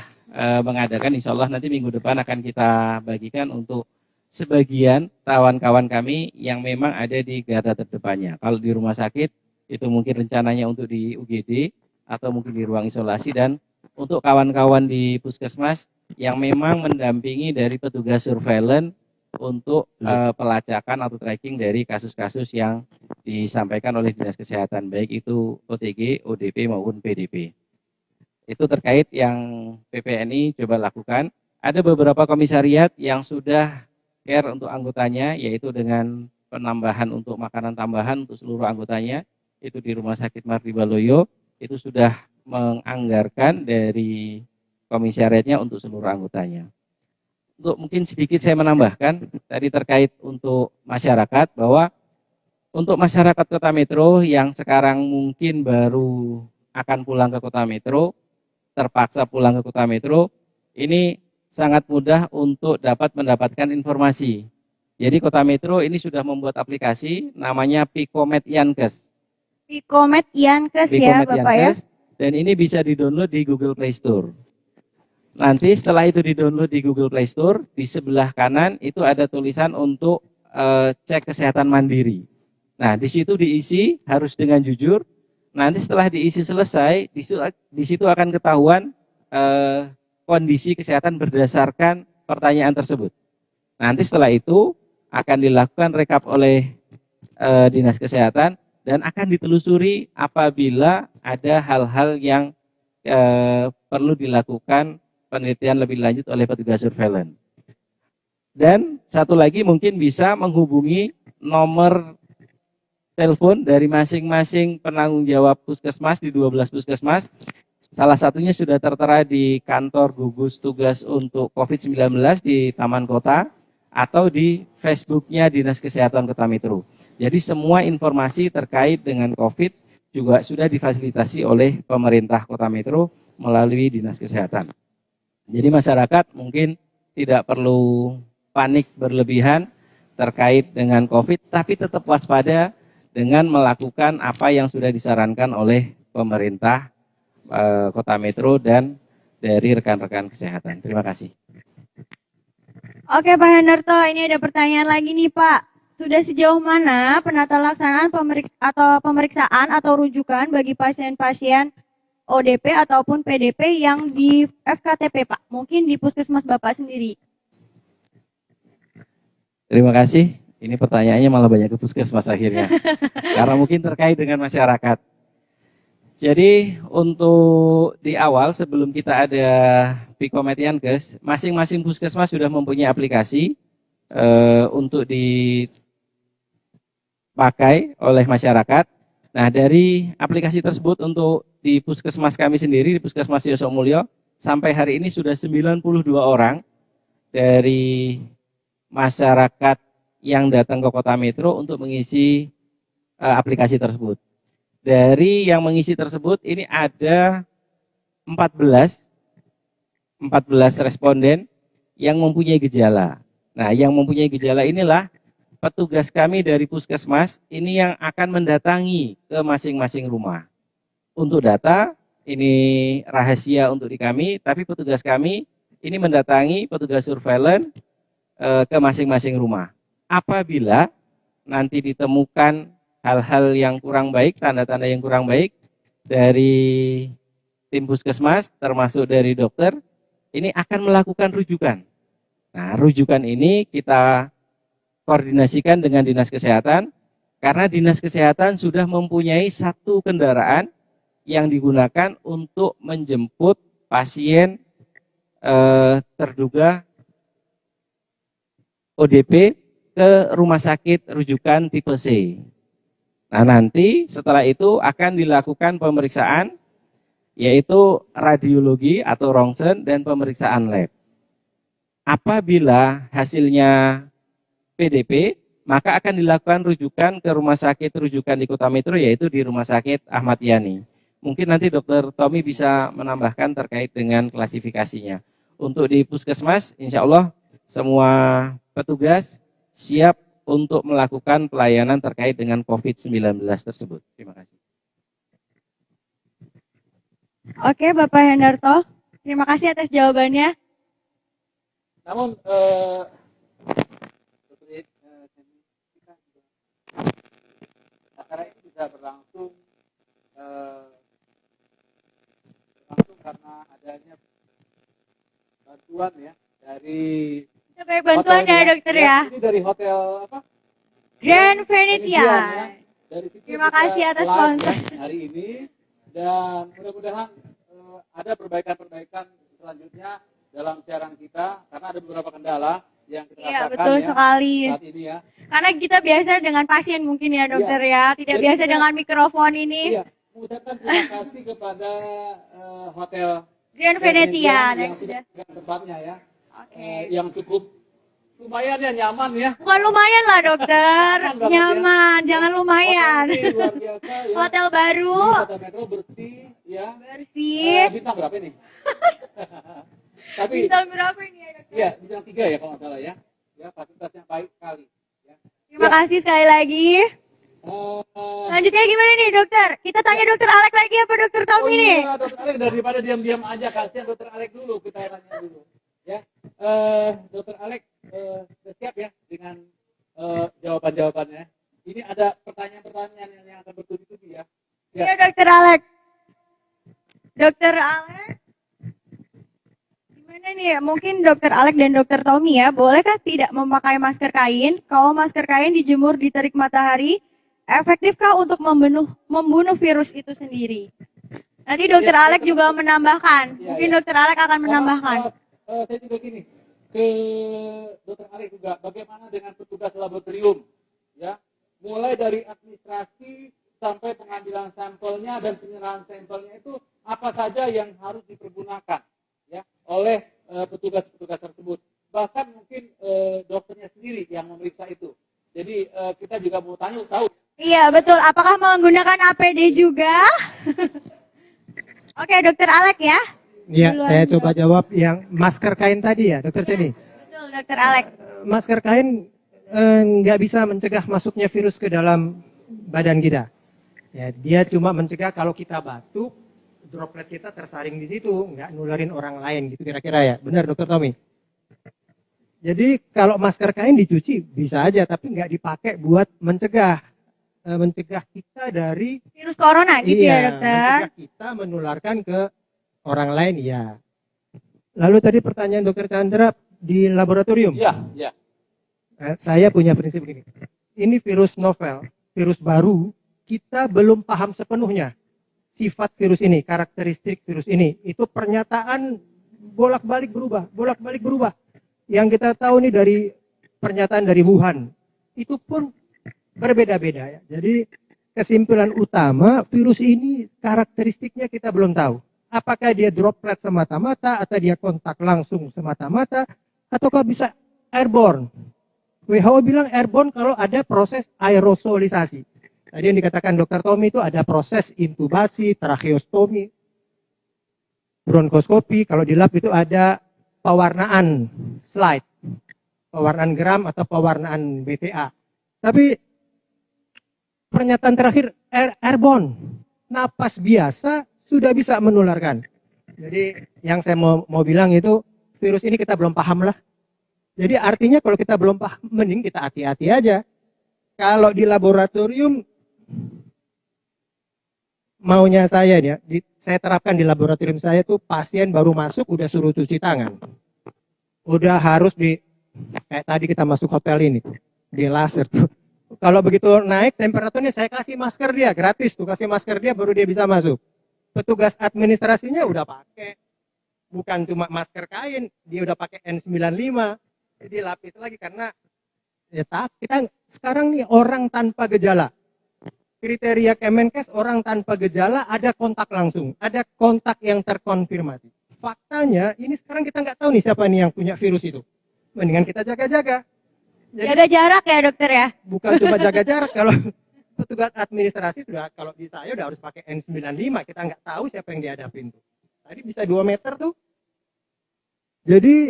mengadakan, insya Allah nanti minggu depan akan kita bagikan untuk sebagian kawan-kawan kami yang memang ada di garda terdepannya. Kalau di rumah sakit, itu mungkin rencananya untuk di UGD atau mungkin di ruang isolasi, dan untuk kawan-kawan di puskesmas yang memang mendampingi dari petugas surveillance untuk pelacakan atau tracking dari kasus-kasus yang disampaikan oleh Dinas Kesehatan, baik itu OTG, ODP maupun PDP. Itu terkait yang PPNI coba lakukan. Ada beberapa komisariat yang sudah care untuk anggotanya, yaitu dengan penambahan untuk makanan tambahan untuk seluruh anggotanya. Itu di Rumah Sakit Mardi Baloyo, itu sudah menganggarkan dari komisariatnya untuk seluruh anggotanya. Untuk mungkin sedikit saya menambahkan, tadi terkait untuk masyarakat, bahwa untuk masyarakat Kota Metro yang sekarang mungkin baru akan pulang ke Kota Metro, terpaksa pulang ke Kota Metro, ini sangat mudah untuk dapat mendapatkan informasi. Jadi Kota Metro ini sudah membuat aplikasi namanya Pikomet Yankes. Pikomet Yankes ya Bapak ya. Dan ini bisa di-download di Google Play Store. Nanti setelah itu di-download di Google Play Store, di sebelah kanan itu ada tulisan untuk cek kesehatan mandiri. Nah, di situ diisi harus dengan jujur. Nanti setelah diisi selesai, di situ akan ketahuan kondisi kesehatan berdasarkan pertanyaan tersebut. Nanti setelah itu akan dilakukan rekap oleh Dinas Kesehatan dan akan ditelusuri apabila ada hal-hal yang perlu dilakukan penelitian lebih lanjut oleh petugas surveillance. Dan satu lagi mungkin bisa menghubungi nomor telepon dari masing-masing penanggung jawab puskesmas di 12 puskesmas. Salah satunya sudah tertera di kantor gugus tugas untuk COVID-19 di Taman Kota atau di Facebooknya Dinas Kesehatan Kota Metro. Jadi semua informasi terkait dengan COVID juga sudah difasilitasi oleh pemerintah Kota Metro melalui Dinas Kesehatan. Jadi masyarakat mungkin tidak perlu panik berlebihan terkait dengan COVID, tapi tetap waspada dengan melakukan apa yang sudah disarankan oleh pemerintah Kota Metro dan dari rekan-rekan kesehatan. Terima kasih. Oke Pak Hendarto, ini ada pertanyaan lagi nih Pak. Sudah sejauh mana penata laksanaan pemeriksaan atau rujukan bagi pasien-pasien ODP ataupun PDP yang di FKTP Pak? Mungkin di puskesmas Bapak sendiri. Terima kasih. Ini pertanyaannya malah banyak ke puskesmas akhirnya. Karena mungkin terkait dengan masyarakat. Jadi untuk di awal sebelum kita ada Pikomet Yankes, masing-masing puskesmas sudah mempunyai aplikasi untuk dipakai oleh masyarakat. Nah dari aplikasi tersebut untuk di puskesmas kami sendiri, di puskesmas Yosomulyo, sampai hari ini sudah 92 orang dari masyarakat yang datang ke Kota Metro untuk mengisi aplikasi tersebut. dari yang mengisi tersebut ini ada 14 responden yang mempunyai gejala. Nah, yang mempunyai gejala inilah petugas kami dari Puskesmas ini yang akan mendatangi ke masing-masing rumah. Untuk data, ini rahasia untuk di kami, tapi petugas kami ini mendatangi petugas surveillance ke masing-masing rumah. Apabila nanti ditemukan hal-hal yang kurang baik, tanda-tanda yang kurang baik dari tim Puskesmas, termasuk dari dokter, ini akan melakukan rujukan. Nah, rujukan ini kita koordinasikan dengan Dinas Kesehatan, karena Dinas Kesehatan sudah mempunyai satu kendaraan yang digunakan untuk menjemput pasien terduga ODP ke rumah sakit rujukan tipe C. Nah, nanti setelah itu akan dilakukan pemeriksaan, yaitu radiologi atau rongsen dan pemeriksaan lab. Apabila hasilnya PDP, maka akan dilakukan rujukan ke rumah sakit rujukan di Kota Metro, yaitu di Rumah Sakit Ahmad Yani. Mungkin nanti Dokter Tommy bisa menambahkan terkait dengan klasifikasinya. Untuk di Puskesmas, insya Allah semua petugas siap untuk melakukan pelayanan terkait dengan COVID-19 tersebut. Terima kasih. Oke, Bapak Hendarto. Terima kasih atas jawabannya. Namun acara ini bisa berlangsung karena adanya bantuan ya dari Sebagai bantuan ya dokter ya. Ini dari hotel apa? Grand Venetia. Ya. Dari situ Terima kita kasih atas live sponsor. ya, hari ini, dan mudah-mudahan ada perbaikan-perbaikan selanjutnya dalam siaran kita, karena ada beberapa kendala yang kita Iya, rasakan betul ya, sekali. saat ini ya. Karena kita biasa dengan pasien mungkin ya dokter ya, tidak Jadi biasa kita- dengan mikrofon ini. Iya, mengucapkan terima kasih kepada hotel Grand Venetia yang yang sudah sudah. memberikan tempatnya ya, Oke. yang cukup lumayan ya, nyaman ya. Bukan lumayan lah dokter, Nyaman banget nyaman, ya. jangan lumayan. Hotel ini luar biasa ya. Hotel baru, Di Kota Metro bersih ya. bersih. Bintang berapa ini? Tapi Bintang berapa ini ya dokter? iya, bintang 3 ya kalau nggak salah ya. Ya, fasilitasnya baik sekali. Ya. Terima kasih sekali lagi. Eh, Selanjutnya gimana nih dokter? Kita tanya dokter Alek lagi apa dokter oh Tommy nih? iya, Dokter Alek, daripada diam-diam aja, kasihan Dokter Alek dulu, kita tanya dulu. Ya, Dokter Alek sudah siap ya dengan jawaban-jawabannya. Ini ada pertanyaan-pertanyaan yang akan bertubi-tubi ya. Iya dokter Alek. Dokter Alek. Gimana nih? Mungkin dokter Alek dan dokter Tommy ya, bolehkah tidak memakai masker kain? Kalau masker kain dijemur di terik matahari, efektifkah untuk membunuh virus itu sendiri? Nanti dokter Iya, Alek dokter- juga menambahkan. Iya, Mungkin iya. dokter Alek akan menambahkan. Saya juga gini, ke Dokter Alek juga, bagaimana dengan petugas laboratorium? Ya, mulai dari administrasi sampai pengambilan sampelnya dan penyerahan sampelnya itu apa saja yang harus dipergunakan ya oleh petugas-petugas tersebut. Bahkan mungkin dokternya sendiri yang memeriksa itu. Jadi kita juga mau tanya, tahu. Iya betul. Apakah menggunakan APD juga? Oke dokter Alek ya. Ya, Duluan, saya Dok. coba jawab yang masker kain tadi ya, Dokter Seni. Betul dokter Alek. Masker kain nggak bisa mencegah masuknya virus ke dalam badan kita. Ya, dia cuma mencegah kalau kita batuk, droplet kita tersaring di situ, nggak nularin orang lain gitu kira-kira ya. Benar Dokter Tommy? Jadi kalau masker kain dicuci bisa aja, tapi nggak dipakai buat mencegah kita dari Virus corona gitu ya iya, dokter. mencegah kita menularkan ke orang lain ya. Lalu tadi pertanyaan Dokter Chandra di laboratorium. Iya, iya. Saya punya prinsip gini. Ini virus novel, virus baru, kita belum paham sepenuhnya sifat virus ini, karakteristik virus ini. Itu pernyataan bolak-balik berubah. Yang kita tahu nih dari pernyataan dari Wuhan, itu pun berbeda-beda ya. Jadi kesimpulan utama virus ini karakteristiknya kita belum tahu. Apakah dia droplet semata-mata atau dia kontak langsung semata-mata ataukah bisa airborne. WHO bilang airborne kalau ada proses aerosolisasi. Tadi yang dikatakan Dr. Tommy itu ada proses intubasi, tracheostomi, bronkoskopi. Kalau di lab itu ada pewarnaan slide, pewarnaan gram atau pewarnaan BTA. Tapi pernyataan terakhir airborne, napas biasa sudah bisa menularkan. Jadi yang saya mau bilang itu virus ini kita belum paham lah. Jadi artinya kalau kita belum paham, mending kita hati-hati aja. Kalau di laboratorium, maunya saya nih ya, saya terapkan di laboratorium saya tuh pasien baru masuk udah suruh cuci tangan. Udah harus kayak tadi kita masuk hotel ini, di laser tuh. Kalau begitu naik temperaturnya saya kasih masker dia, gratis tuh kasih masker dia baru dia bisa masuk. Petugas administrasinya udah pakai, bukan cuma masker kain, dia udah pakai N95. Jadi lapis lagi karena ya kita sekarang nih orang tanpa gejala. Kriteria Kemenkes orang tanpa gejala ada kontak langsung, ada kontak yang terkonfirmasi. Faktanya ini sekarang kita nggak tahu nih siapa nih yang punya virus itu. Mendingan kita jaga-jaga. Jaga jarak ya dokter ya. Bukan cuma jaga jarak, kalau petugas administrasi sudah, kalau di saya udah harus pakai N95, kita nggak tahu siapa yang dihadapin tuh. Tadi bisa 2 meter tuh. Jadi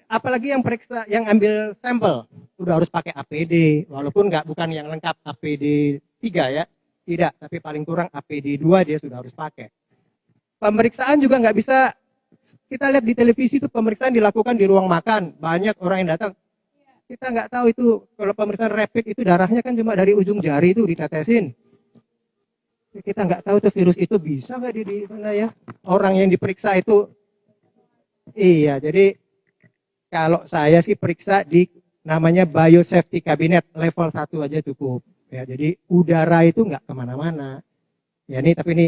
apalagi yang periksa, yang ambil sampel udah harus pakai APD, walaupun bukan yang lengkap APD 3 ya, tidak, tapi paling kurang APD 2 dia sudah harus pakai. Pemeriksaan juga nggak bisa, kita lihat di televisi itu pemeriksaan dilakukan di ruang makan, banyak orang yang datang. Kita nggak tahu itu kalau pemeriksaan rapid itu darahnya kan cuma dari ujung jari itu ditetesin. Kita nggak tahu tuh virus itu bisa nggak di sana ya. Orang yang diperiksa itu, iya. Jadi kalau saya sih periksa di namanya biosafety cabinet level 1 aja cukup. Ya, jadi udara itu nggak kemana-mana. Ya ini tapi ini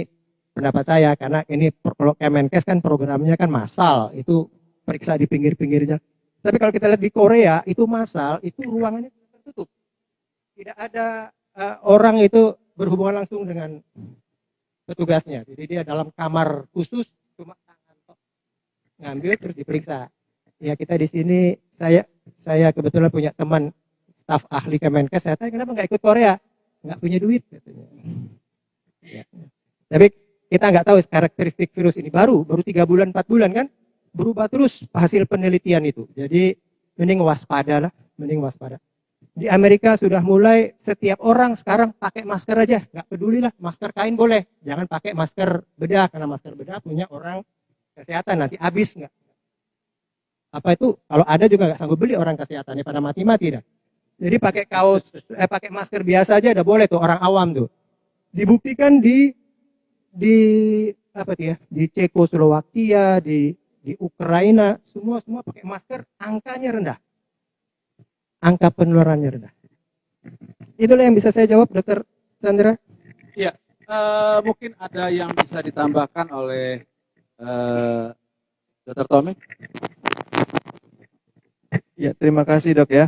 pendapat saya karena ini kalau Kemenkes kan programnya kan massal, itu periksa di pinggir-pinggir jalan. Tapi kalau kita lihat di Korea itu massal, itu ruangannya tertutup. Tidak ada orang itu berhubungan langsung dengan petugasnya. Jadi dia dalam kamar khusus, cuma tangan ngambil terus diperiksa. Ya kita di sini, saya kebetulan punya teman staf ahli Kemenkes, saya tanya kenapa nggak ikut Korea? Nggak punya duit katanya. Ya. Tapi kita nggak tahu karakteristik virus ini baru 3 bulan 4 bulan kan, berubah terus hasil penelitian itu. Jadi mending waspada lah, mending waspada. Di Amerika sudah mulai setiap orang sekarang pakai masker aja, nggak peduli lah, masker kain boleh, jangan pakai masker bedah karena masker bedah punya orang kesehatan nanti habis nggak. Apa itu kalau ada juga nggak sanggup beli orang kesehatannya pada mati-mati dah. Jadi pakai pakai masker biasa aja udah boleh tuh orang awam tuh. Dibuktikan di apa dia? Di Cekoslowakia, di Ukraina, semua pakai masker, angkanya rendah. Angka penularannya rendah. Itulah yang bisa saya jawab, Dr. Chandra. Iya, mungkin ada yang bisa ditambahkan oleh Dr. Tommy. Ya, terima kasih dok ya.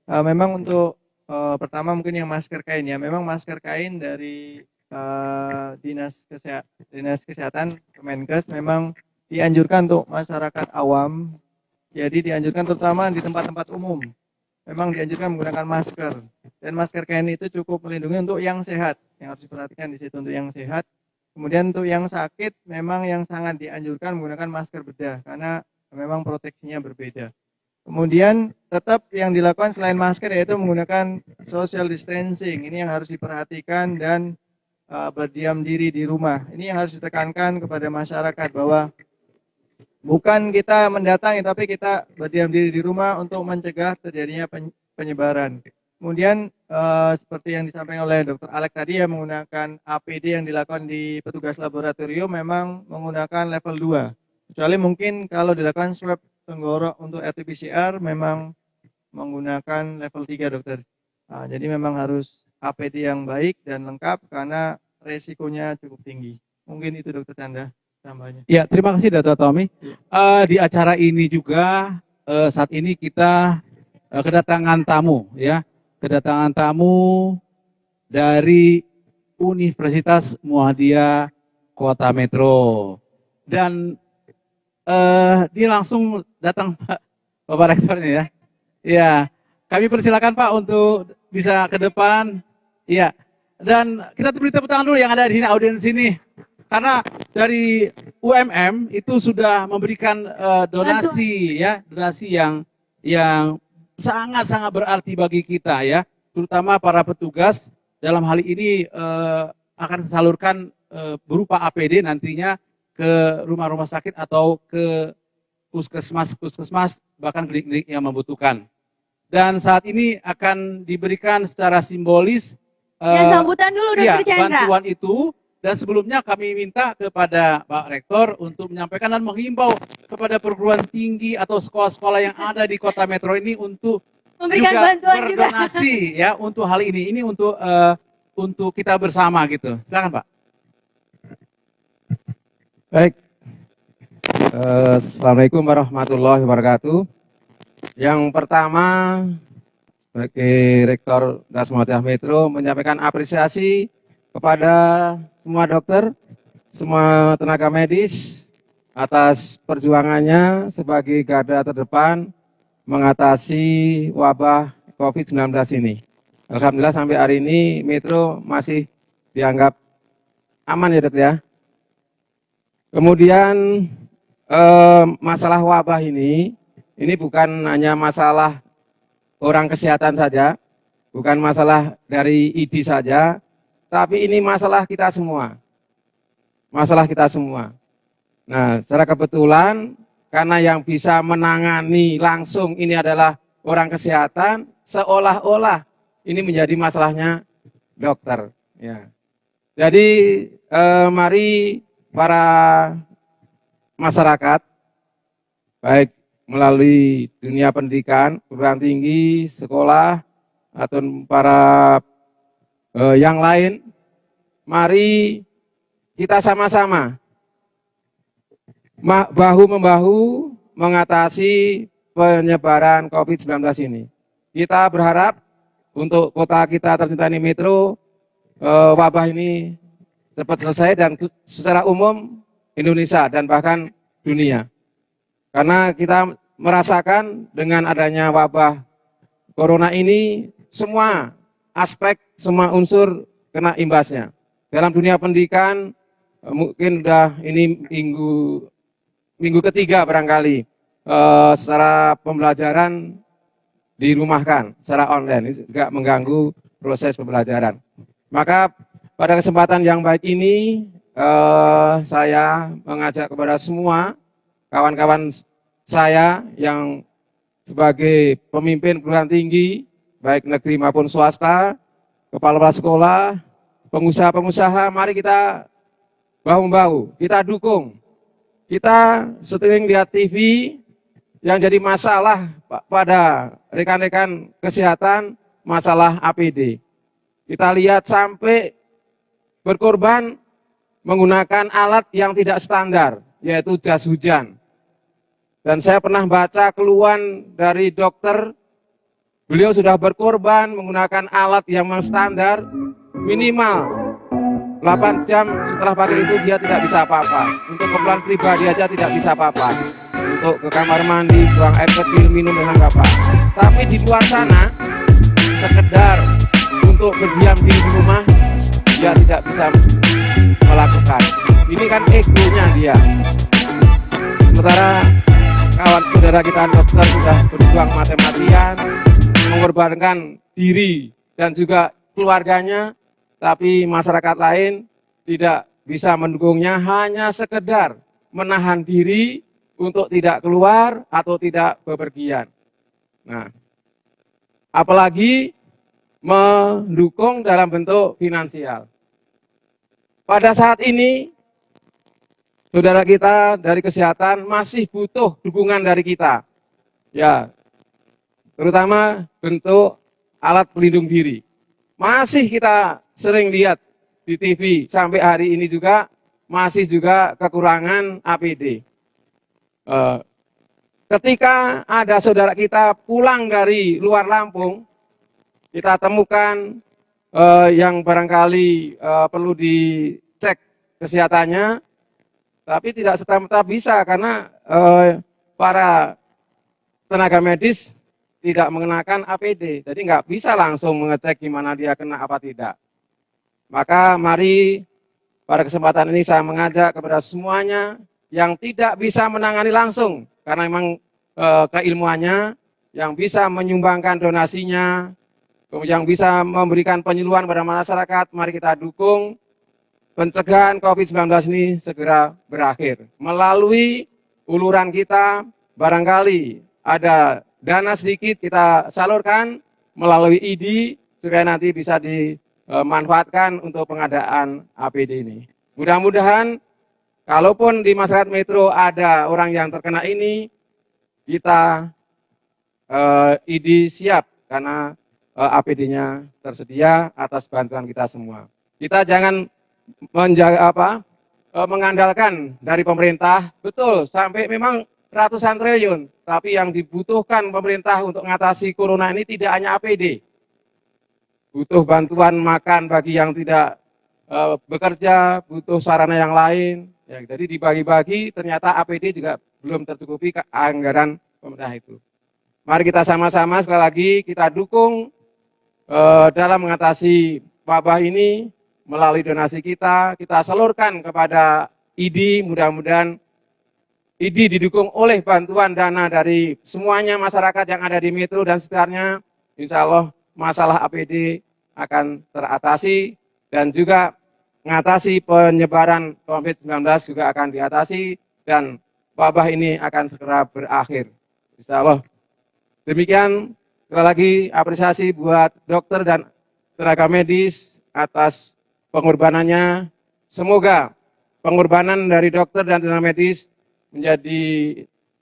Memang untuk pertama mungkin yang masker kain ya. Memang masker kain dari Dinas Kesehatan Kemenkes memang dianjurkan untuk masyarakat awam. Jadi dianjurkan terutama di tempat-tempat umum. Memang dianjurkan menggunakan masker. Dan masker kain itu cukup melindungi untuk yang sehat. Yang harus diperhatikan di situ untuk yang sehat. Kemudian untuk yang sakit memang yang sangat dianjurkan menggunakan masker bedah karena memang proteksinya berbeda. Kemudian tetap yang dilakukan selain masker yaitu menggunakan social distancing. Ini yang harus diperhatikan dan berdiam diri di rumah. Ini yang harus ditekankan kepada masyarakat bahwa bukan kita mendatangi tapi kita berdiam diri di rumah untuk mencegah terjadinya penyebaran. Kemudian seperti yang disampaikan oleh Dr. Alex tadi ya, menggunakan APD yang dilakukan di petugas laboratorium memang menggunakan level 2. Kecuali mungkin kalau dilakukan swab tenggorok untuk RT-PCR memang menggunakan level 3 dokter. Nah, jadi memang harus APD yang baik dan lengkap karena resikonya cukup tinggi. Mungkin itu dokter Chandra tambahnya. Ya, terima kasih Dr. Tommy. Di acara ini juga saat ini kita kedatangan tamu ya. Kedatangan tamu dari Universitas Muhammadiyah Kota Metro. Dan dia langsung datang Bapak Rektornya ya. Ya, kami persilakan Pak untuk bisa ke depan. Iya, Dan kita beri tepuk tangan dulu yang ada di sini, audiens sini. Karena dari UMM itu sudah memberikan donasi ya, donasi yang sangat-sangat berarti bagi kita ya, terutama para petugas. Dalam hal ini akan disalurkan berupa APD nantinya ke rumah-rumah sakit atau ke puskesmas, bahkan klinik yang membutuhkan. Dan saat ini akan diberikan secara simbolis Dan sambutan dulu Dr. Chandra. bantuan itu. Dan sebelumnya kami minta kepada Pak Rektor untuk menyampaikan dan menghimbau kepada perguruan tinggi atau sekolah-sekolah yang ada di Kota Metro ini untuk Memberikan juga bantuan juga. berdonasi ya untuk hal ini. Ini untuk kita bersama gitu. Silakan Pak. Baik. Assalamualaikum warahmatullahi wabarakatuh. Yang pertama, sebagai Rektor Das Muhammadiyah Metro menyampaikan apresiasi kepada semua dokter, semua tenaga medis atas perjuangannya sebagai garda terdepan mengatasi wabah COVID-19 ini. Alhamdulillah sampai hari ini Metro masih dianggap aman ya dok ya. Kemudian masalah wabah ini bukan hanya masalah orang kesehatan saja, bukan masalah dari ID saja, tapi ini masalah kita semua. Masalah kita semua. Nah, secara kebetulan karena yang bisa menangani langsung ini adalah orang kesehatan, seolah-olah ini menjadi masalahnya dokter. Ya. Jadi mari para masyarakat, baik melalui dunia pendidikan, perguruan tinggi, sekolah, atau para yang lain, mari kita sama-sama bahu-membahu mengatasi penyebaran COVID-19 ini. Kita berharap untuk kota kita tercinta ini Metro, wabah ini cepat selesai dan secara umum Indonesia dan bahkan dunia. Karena kita merasakan dengan adanya wabah corona ini semua aspek, semua unsur kena imbasnya. Dalam dunia pendidikan mungkin udah ini minggu ketiga barangkali secara pembelajaran dirumahkan secara online, ini juga mengganggu proses pembelajaran. Maka pada kesempatan yang baik ini saya mengajak kepada semua kawan-kawan saya yang sebagai pemimpin perguruan tinggi, baik negeri maupun swasta, kepala sekolah, pengusaha-pengusaha, mari kita bahu-membahu, kita dukung. Kita sering lihat TV yang jadi masalah pada rekan-rekan kesehatan, masalah APD. Kita lihat sampai berkorban menggunakan alat yang tidak standar, yaitu jas hujan. Dan saya pernah baca keluhan dari dokter, beliau sudah berkorban menggunakan alat yang standar, minimal 8 jam setelah pakai itu dia tidak bisa apa-apa. Untuk keperluan pribadi aja tidak bisa apa-apa. Untuk ke kamar mandi, buang air kecil, minum memang nggak apa. Tapi di luar sana, sekedar untuk berdiam diri di rumah, dia tidak bisa melakukan. Ini kan egonya dia. Sementara kawan saudara kita dokter sudah berjuang mati-matian, mengorbankan diri dan juga keluarganya, tapi masyarakat lain tidak bisa mendukungnya, hanya sekedar menahan diri untuk tidak keluar atau tidak bepergian. Nah, apalagi mendukung dalam bentuk finansial. Pada saat ini, saudara kita dari kesehatan masih butuh dukungan dari kita. Ya, terutama bentuk alat pelindung diri. Masih kita sering lihat di TV, sampai hari ini juga masih juga kekurangan APD. Ketika ada saudara kita pulang dari luar Lampung, kita temukan yang barangkali perlu dicek kesehatannya, tapi tidak serta-merta bisa karena para tenaga medis tidak mengenakan APD, jadi nggak bisa langsung mengecek gimana dia kena apa tidak. Maka mari pada kesempatan ini saya mengajak kepada semuanya yang tidak bisa menangani langsung karena memang keilmuannya, yang bisa menyumbangkan donasinya, yang bisa memberikan penyuluhan pada masyarakat, mari kita dukung pencegahan COVID-19 ini segera berakhir. Melalui uluran kita, barangkali ada dana sedikit kita salurkan melalui ID, supaya nanti bisa dimanfaatkan untuk pengadaan APD ini. Mudah-mudahan, kalaupun di masyarakat Metro ada orang yang terkena ini, kita ID siap, karena APD-nya tersedia atas bantuan kita semua. Kita jangan mengandalkan dari pemerintah, betul, sampai memang ratusan triliun, tapi yang dibutuhkan pemerintah untuk mengatasi corona ini tidak hanya APD. Butuh bantuan makan bagi yang tidak bekerja, butuh sarana yang lain. Ya, jadi dibagi-bagi, ternyata APD juga belum tercukupi ke anggaran pemerintah itu. Mari kita sama-sama sekali lagi kita dukung dalam mengatasi wabah ini melalui donasi kita salurkan kepada ID, mudah-mudahan ID didukung oleh bantuan dana dari semuanya masyarakat yang ada di Metro dan sekitarnya. Insya Allah masalah APD akan teratasi dan juga mengatasi penyebaran COVID-19 juga akan diatasi dan wabah ini akan segera berakhir. Insya Allah. Demikian, sekali lagi apresiasi buat dokter dan tenaga medis atas pengorbanannya. Semoga pengorbanan dari dokter dan tenaga medis menjadi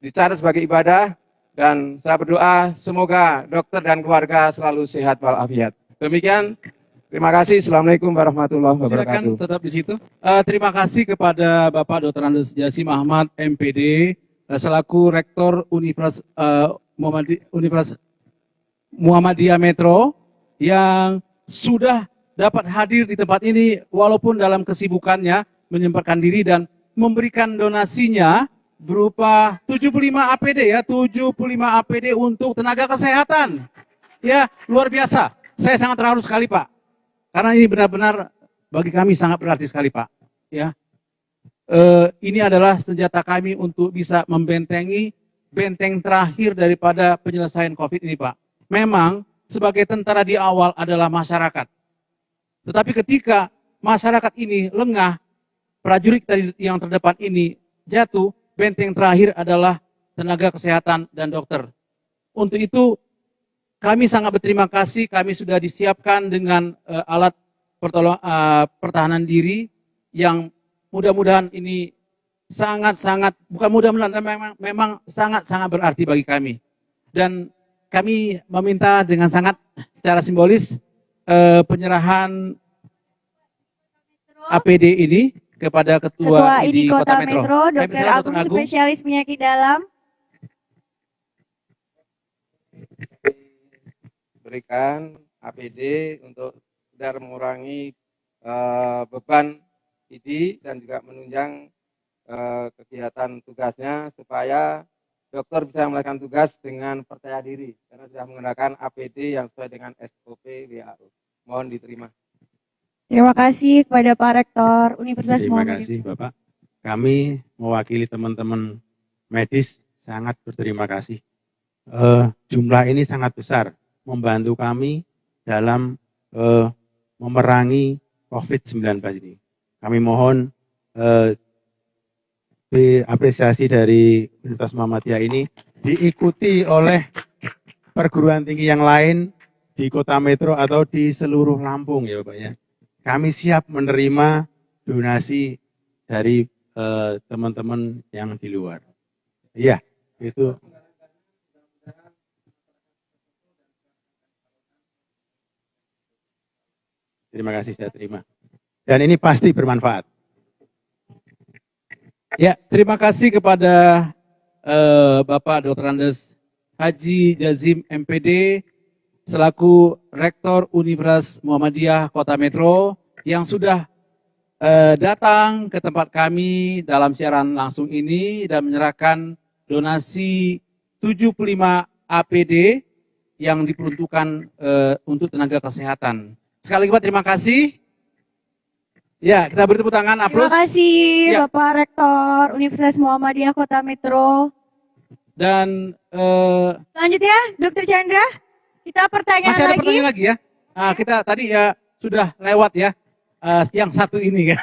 dicatat sebagai ibadah, dan saya berdoa semoga dokter dan keluarga selalu sehat walafiat. Demikian, terima kasih. Assalamualaikum warahmatullahi wabarakatuh. Silakan tetap di situ. Terima kasih kepada Bapak Dr. Andes Jasim Ahmad, MPD, selaku Rektor Universitas Muhammadiyah Metro yang sudah dapat hadir di tempat ini walaupun dalam kesibukannya menyempatkan diri dan memberikan donasinya berupa 75 APD ya, 75 APD untuk tenaga kesehatan. Ya, luar biasa. Saya sangat terharu sekali, Pak. Karena ini benar-benar bagi kami sangat berarti sekali, Pak. Ya. Ini adalah senjata kami untuk bisa membentengi benteng terakhir daripada penyelesaian COVID ini, Pak. Memang sebagai tentara di awal adalah masyarakat. Tetapi ketika masyarakat ini lengah, prajurit yang terdepan ini jatuh, benteng terakhir adalah tenaga kesehatan dan dokter. Untuk itu kami sangat berterima kasih, kami sudah disiapkan dengan alat pertahanan diri yang mudah-mudahan ini sangat-sangat, bukan mudah-mudahan, memang sangat-sangat berarti bagi kami. Dan kami meminta dengan sangat secara simbolis penyerahan APD ini kepada Ketua ID Kota Metro, Dr. Agung, spesialis penyakit dalam. Berikan APD untuk sekedar mengurangi beban ID dan juga menunjang kegiatan tugasnya supaya dokter bisa melakukan tugas dengan percaya diri karena sudah menggunakan APD yang sesuai dengan SOP WHO. Mohon diterima. Terima kasih kepada Pak Rektor Universitas Terima Muhammadiyah. kasih Bapak. Kami mewakili teman-teman medis sangat berterima kasih. Jumlah ini sangat besar, membantu kami dalam memerangi COVID-19 ini. Kami mohon apresiasi dari Universitas Muhammadiyah ini diikuti oleh perguruan tinggi yang lain di Kota Metro atau di seluruh Lampung ya Bapak ya. Kami siap menerima donasi dari teman-teman yang di luar. Iya, itu. Terima kasih, saya terima. Dan ini pasti bermanfaat. Ya, terima kasih kepada Bapak Dr. Andes Haji Jazim MPD selaku Rektor Universitas Muhammadiyah Kota Metro yang sudah datang ke tempat kami dalam siaran langsung ini dan menyerahkan donasi 75 APD yang diperuntukkan untuk tenaga kesehatan. Sekali lagi Pak, terima kasih. Ya, kita beri tepuk tangan, Terima aplaus. kasih Ya. Bapak Rektor Universitas Muhammadiyah Kota Metro. Dan Selanjutnya, Dr. Chandra, kita pertanyaan masih ada lagi. pertanyaan lagi ya. Nah, kita tadi ya sudah lewat ya yang satu ini kan.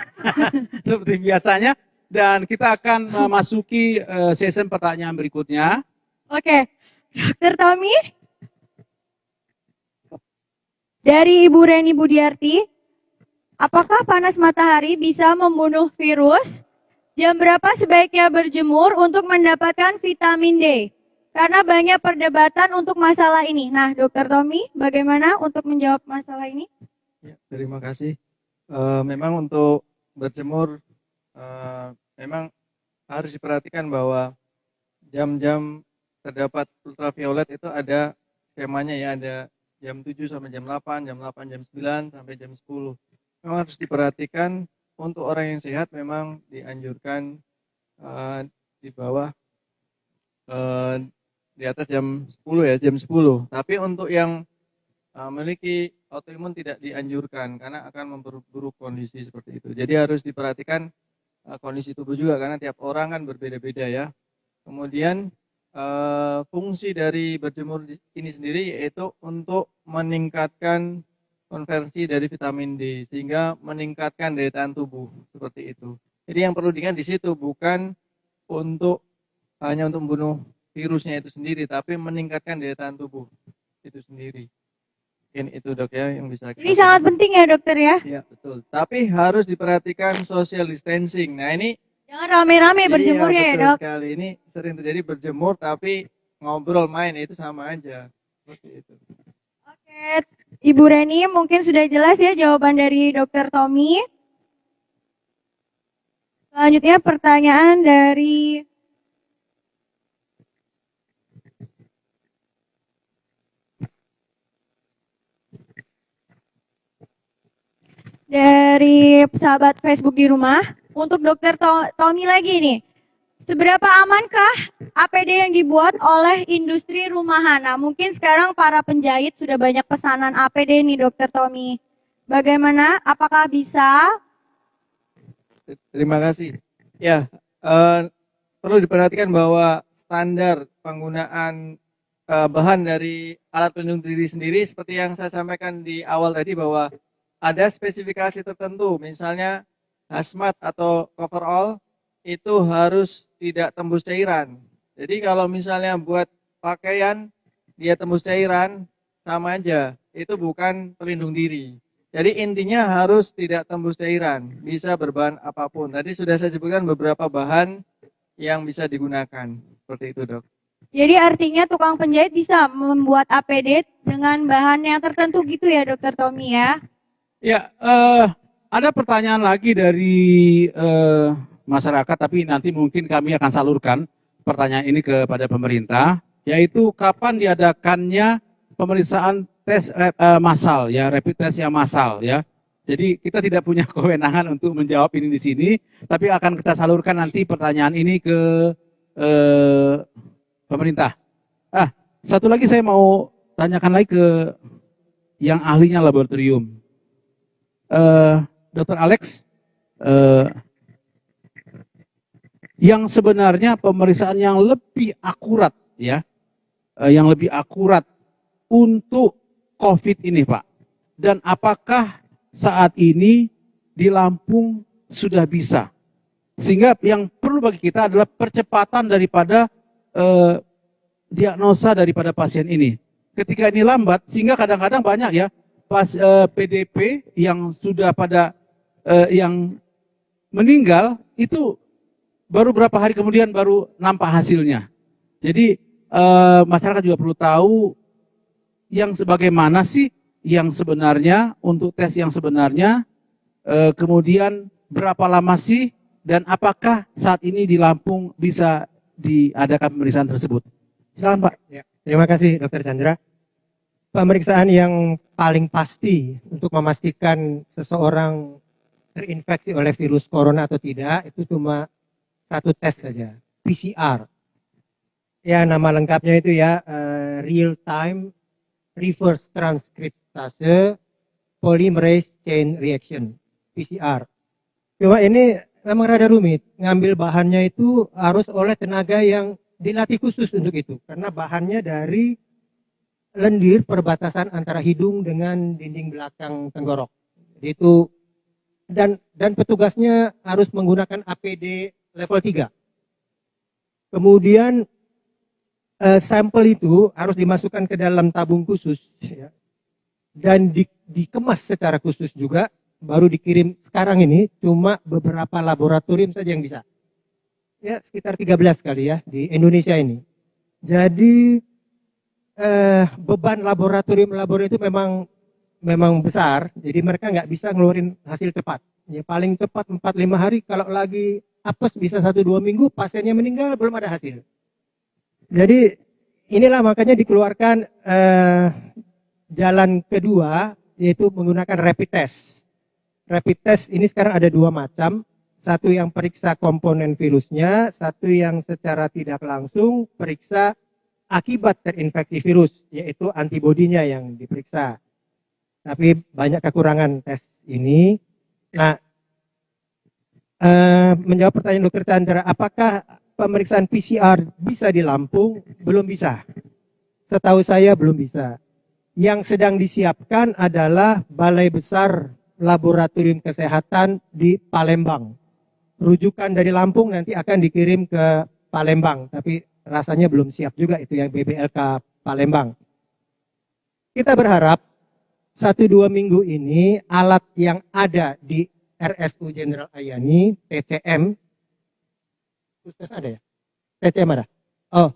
Seperti biasanya. Dan kita akan memasuki sesi pertanyaan berikutnya. Oke, Dr. Tommy. Dari Ibu Reni Budiarti, apakah panas matahari bisa membunuh virus? Jam berapa sebaiknya berjemur untuk mendapatkan vitamin D? Karena banyak perdebatan untuk masalah ini. Nah, Dr. Tommy, bagaimana untuk menjawab masalah ini? Ya, terima kasih. Memang untuk berjemur memang harus diperhatikan bahwa jam-jam terdapat ultraviolet itu ada skemanya ya, ada jam 7 sampai jam 8, jam 8 jam 9 sampai jam 10. Memang harus diperhatikan untuk orang yang sehat memang dianjurkan di bawah di atas jam 10 ya, jam 10. Tapi untuk yang memiliki autoimun tidak dianjurkan karena akan memperburuk kondisi seperti itu. Jadi harus diperhatikan kondisi tubuh juga karena tiap orang kan berbeda-beda ya. Kemudian fungsi dari berjemur ini sendiri yaitu untuk meningkatkan konversi dari vitamin D sehingga meningkatkan daya tahan tubuh seperti itu. Jadi yang perlu diingat di situ bukan untuk hanya untuk membunuh virusnya itu sendiri, tapi meningkatkan daya tahan tubuh itu sendiri. Mungkin itu dok ya yang bisa kita. Ini sangat penting ya dokter ya. Iya betul. Tapi harus diperhatikan social distancing. Nah ini Jangan rame-rame berjemurnya ya betul dok. sekali. Ini sering terjadi berjemur tapi ngobrol main itu sama aja. Seperti itu. Oke, Ibu Reni mungkin sudah jelas ya jawaban dari Dr. Tommy. Selanjutnya pertanyaan dari sahabat Facebook di rumah. Untuk Dr. Tommy lagi nih. Seberapa amankah APD yang dibuat oleh industri rumahan? Nah, mungkin sekarang para penjahit sudah banyak pesanan APD nih, Dr. Tommy. Bagaimana? Apakah bisa? Terima kasih. Ya, perlu diperhatikan bahwa standar penggunaan bahan dari alat pelindung diri sendiri seperti yang saya sampaikan di awal tadi bahwa ada spesifikasi tertentu, misalnya hazmat atau coverall itu harus tidak tembus cairan. Jadi kalau misalnya buat pakaian dia tembus cairan sama aja, itu bukan pelindung diri. Jadi intinya harus tidak tembus cairan, bisa berbahan apapun. Tadi sudah saya sebutkan beberapa bahan yang bisa digunakan. Seperti itu dok. Jadi artinya tukang penjahit bisa membuat APD dengan bahan yang tertentu gitu ya Dr. Tommy ya? Ya, ada pertanyaan lagi dari masyarakat, tapi nanti mungkin kami akan salurkan pertanyaan ini kepada pemerintah, yaitu kapan diadakannya pemeriksaan tes massal ya, rapid test yang massal ya. Jadi kita tidak punya kewenangan untuk menjawab ini di sini, tapi akan kita salurkan nanti pertanyaan ini ke pemerintah. Satu lagi saya mau tanyakan lagi ke yang ahlinya laboratorium. Dr. Alex, yang sebenarnya pemeriksaan yang lebih akurat ya, yang lebih akurat untuk COVID ini Pak, dan apakah saat ini di Lampung sudah bisa, sehingga yang perlu bagi kita adalah percepatan daripada diagnosa daripada pasien ini. Ketika ini lambat, sehingga kadang-kadang banyak ya PDP yang sudah pada yang meninggal itu baru berapa hari kemudian baru nampak hasilnya. Jadi masyarakat juga perlu tahu yang sebagaimana sih yang sebenarnya untuk tes yang sebenarnya, kemudian berapa lama sih dan apakah saat ini di Lampung bisa diadakan pemeriksaan tersebut. Silakan Pak. Ya, terima kasih Dr. Chandra. Pemeriksaan yang paling pasti untuk memastikan seseorang terinfeksi oleh virus corona atau tidak itu cuma satu tes saja, PCR. Ya, nama lengkapnya itu ya real time reverse transcriptase polymerase chain reaction, PCR. Cuma ini memang rada rumit. Ngambil bahannya itu harus oleh tenaga yang dilatih khusus untuk itu. Karena bahannya dari lendir perbatasan antara hidung dengan dinding belakang tenggorok. Jadi itu dan petugasnya harus menggunakan APD level 3. Kemudian sampel itu harus dimasukkan ke dalam tabung khusus ya, dan dikemas secara khusus juga, baru dikirim. Sekarang ini cuma beberapa laboratorium saja yang bisa. Ya, sekitar 13 kali ya di Indonesia ini. Jadi beban laboratorium itu memang besar, jadi mereka nggak bisa ngeluarin hasil cepat. Ya, paling cepat 4-5 hari, kalau lagi apes bisa 1-2 minggu, pasiennya meninggal belum ada hasil. Jadi inilah makanya dikeluarkan jalan kedua, yaitu menggunakan rapid test. Rapid test ini sekarang ada 2 macam, satu yang periksa komponen virusnya, satu yang secara tidak langsung periksa akibat terinfeksi virus, yaitu antibodinya yang diperiksa. Tapi banyak kekurangan tes ini. Nah, menjawab pertanyaan Dr. Chandra, apakah pemeriksaan PCR bisa di Lampung? Belum bisa. Setahu saya belum bisa. Yang sedang disiapkan adalah Balai Besar Laboratorium Kesehatan di Palembang. Rujukan dari Lampung nanti akan dikirim ke Palembang, tapi rasanya belum siap juga itu yang BBLK Palembang. Kita berharap 1-2 minggu ini alat yang ada di RSU Jenderal Ayani, TCM, Puskes ada ya? TCM ada? Oh,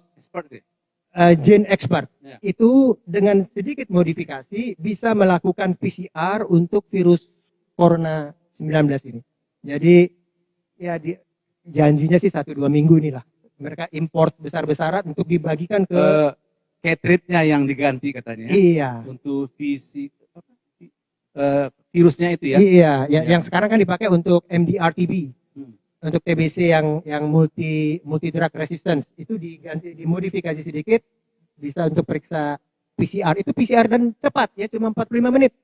Gene Expert. Ya. Itu dengan sedikit modifikasi bisa melakukan PCR untuk virus Corona 19 ini. Jadi ya janjinya sih 1-2 minggu inilah. Mereka import besar-besaran untuk dibagikan ke cartridge-nya yang diganti katanya. Iya. Untuk virusnya itu ya. Iya, ya, yang sekarang kan dipakai untuk MDR-TB. Untuk TBC yang multi drug resistance itu diganti, dimodifikasi sedikit, bisa untuk periksa PCR. Itu PCR dan cepat ya, cuma 45 menit.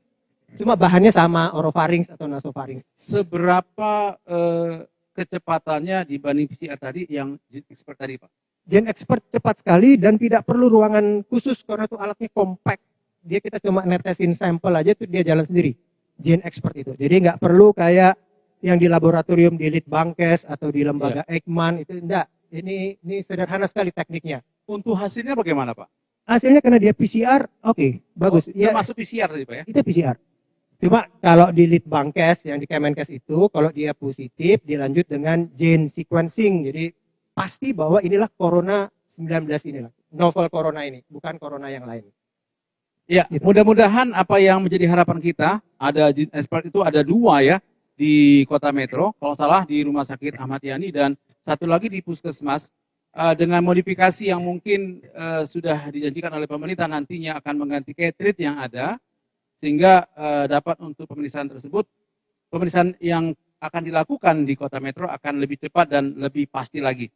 Cuma bahannya sama orofarinx atau nasofarinx. Seberapa kecepatannya dibanding PCR tadi yang Gene Expert tadi, Pak? Gene Expert cepat sekali dan tidak perlu ruangan khusus karena itu alatnya compact. Dia kita cuma netesin sampel aja tuh dia jalan sendiri. Gene Expert itu. Jadi nggak perlu kayak yang di laboratorium di Litbangkes atau di lembaga Eijkman itu enggak. Ini sederhana sekali tekniknya. Untuk hasilnya bagaimana, Pak? Hasilnya karena dia PCR, oke, bagus. Oh, ya, termasuk PCR tadi, Pak ya? itu PCR. Cuma kalau di Litbangkes yang di Kemenkes itu, kalau dia positif dilanjut dengan gene sequencing. Jadi pasti bahwa inilah Corona 19 inilah, novel Corona ini, bukan Corona yang lain. Ya, Gitu. mudah-mudahan apa yang menjadi harapan kita, ada Gene Expert itu ada 2 ya di Kota Metro, kalau salah di Rumah Sakit Ahmad Yani dan satu lagi di Puskesmas, dengan modifikasi yang mungkin sudah dijanjikan oleh pemerintah nantinya akan mengganti cartridge yang ada, sehingga dapat untuk pemeriksaan tersebut, pemeriksaan yang akan dilakukan di Kota Metro akan lebih cepat dan lebih pasti lagi.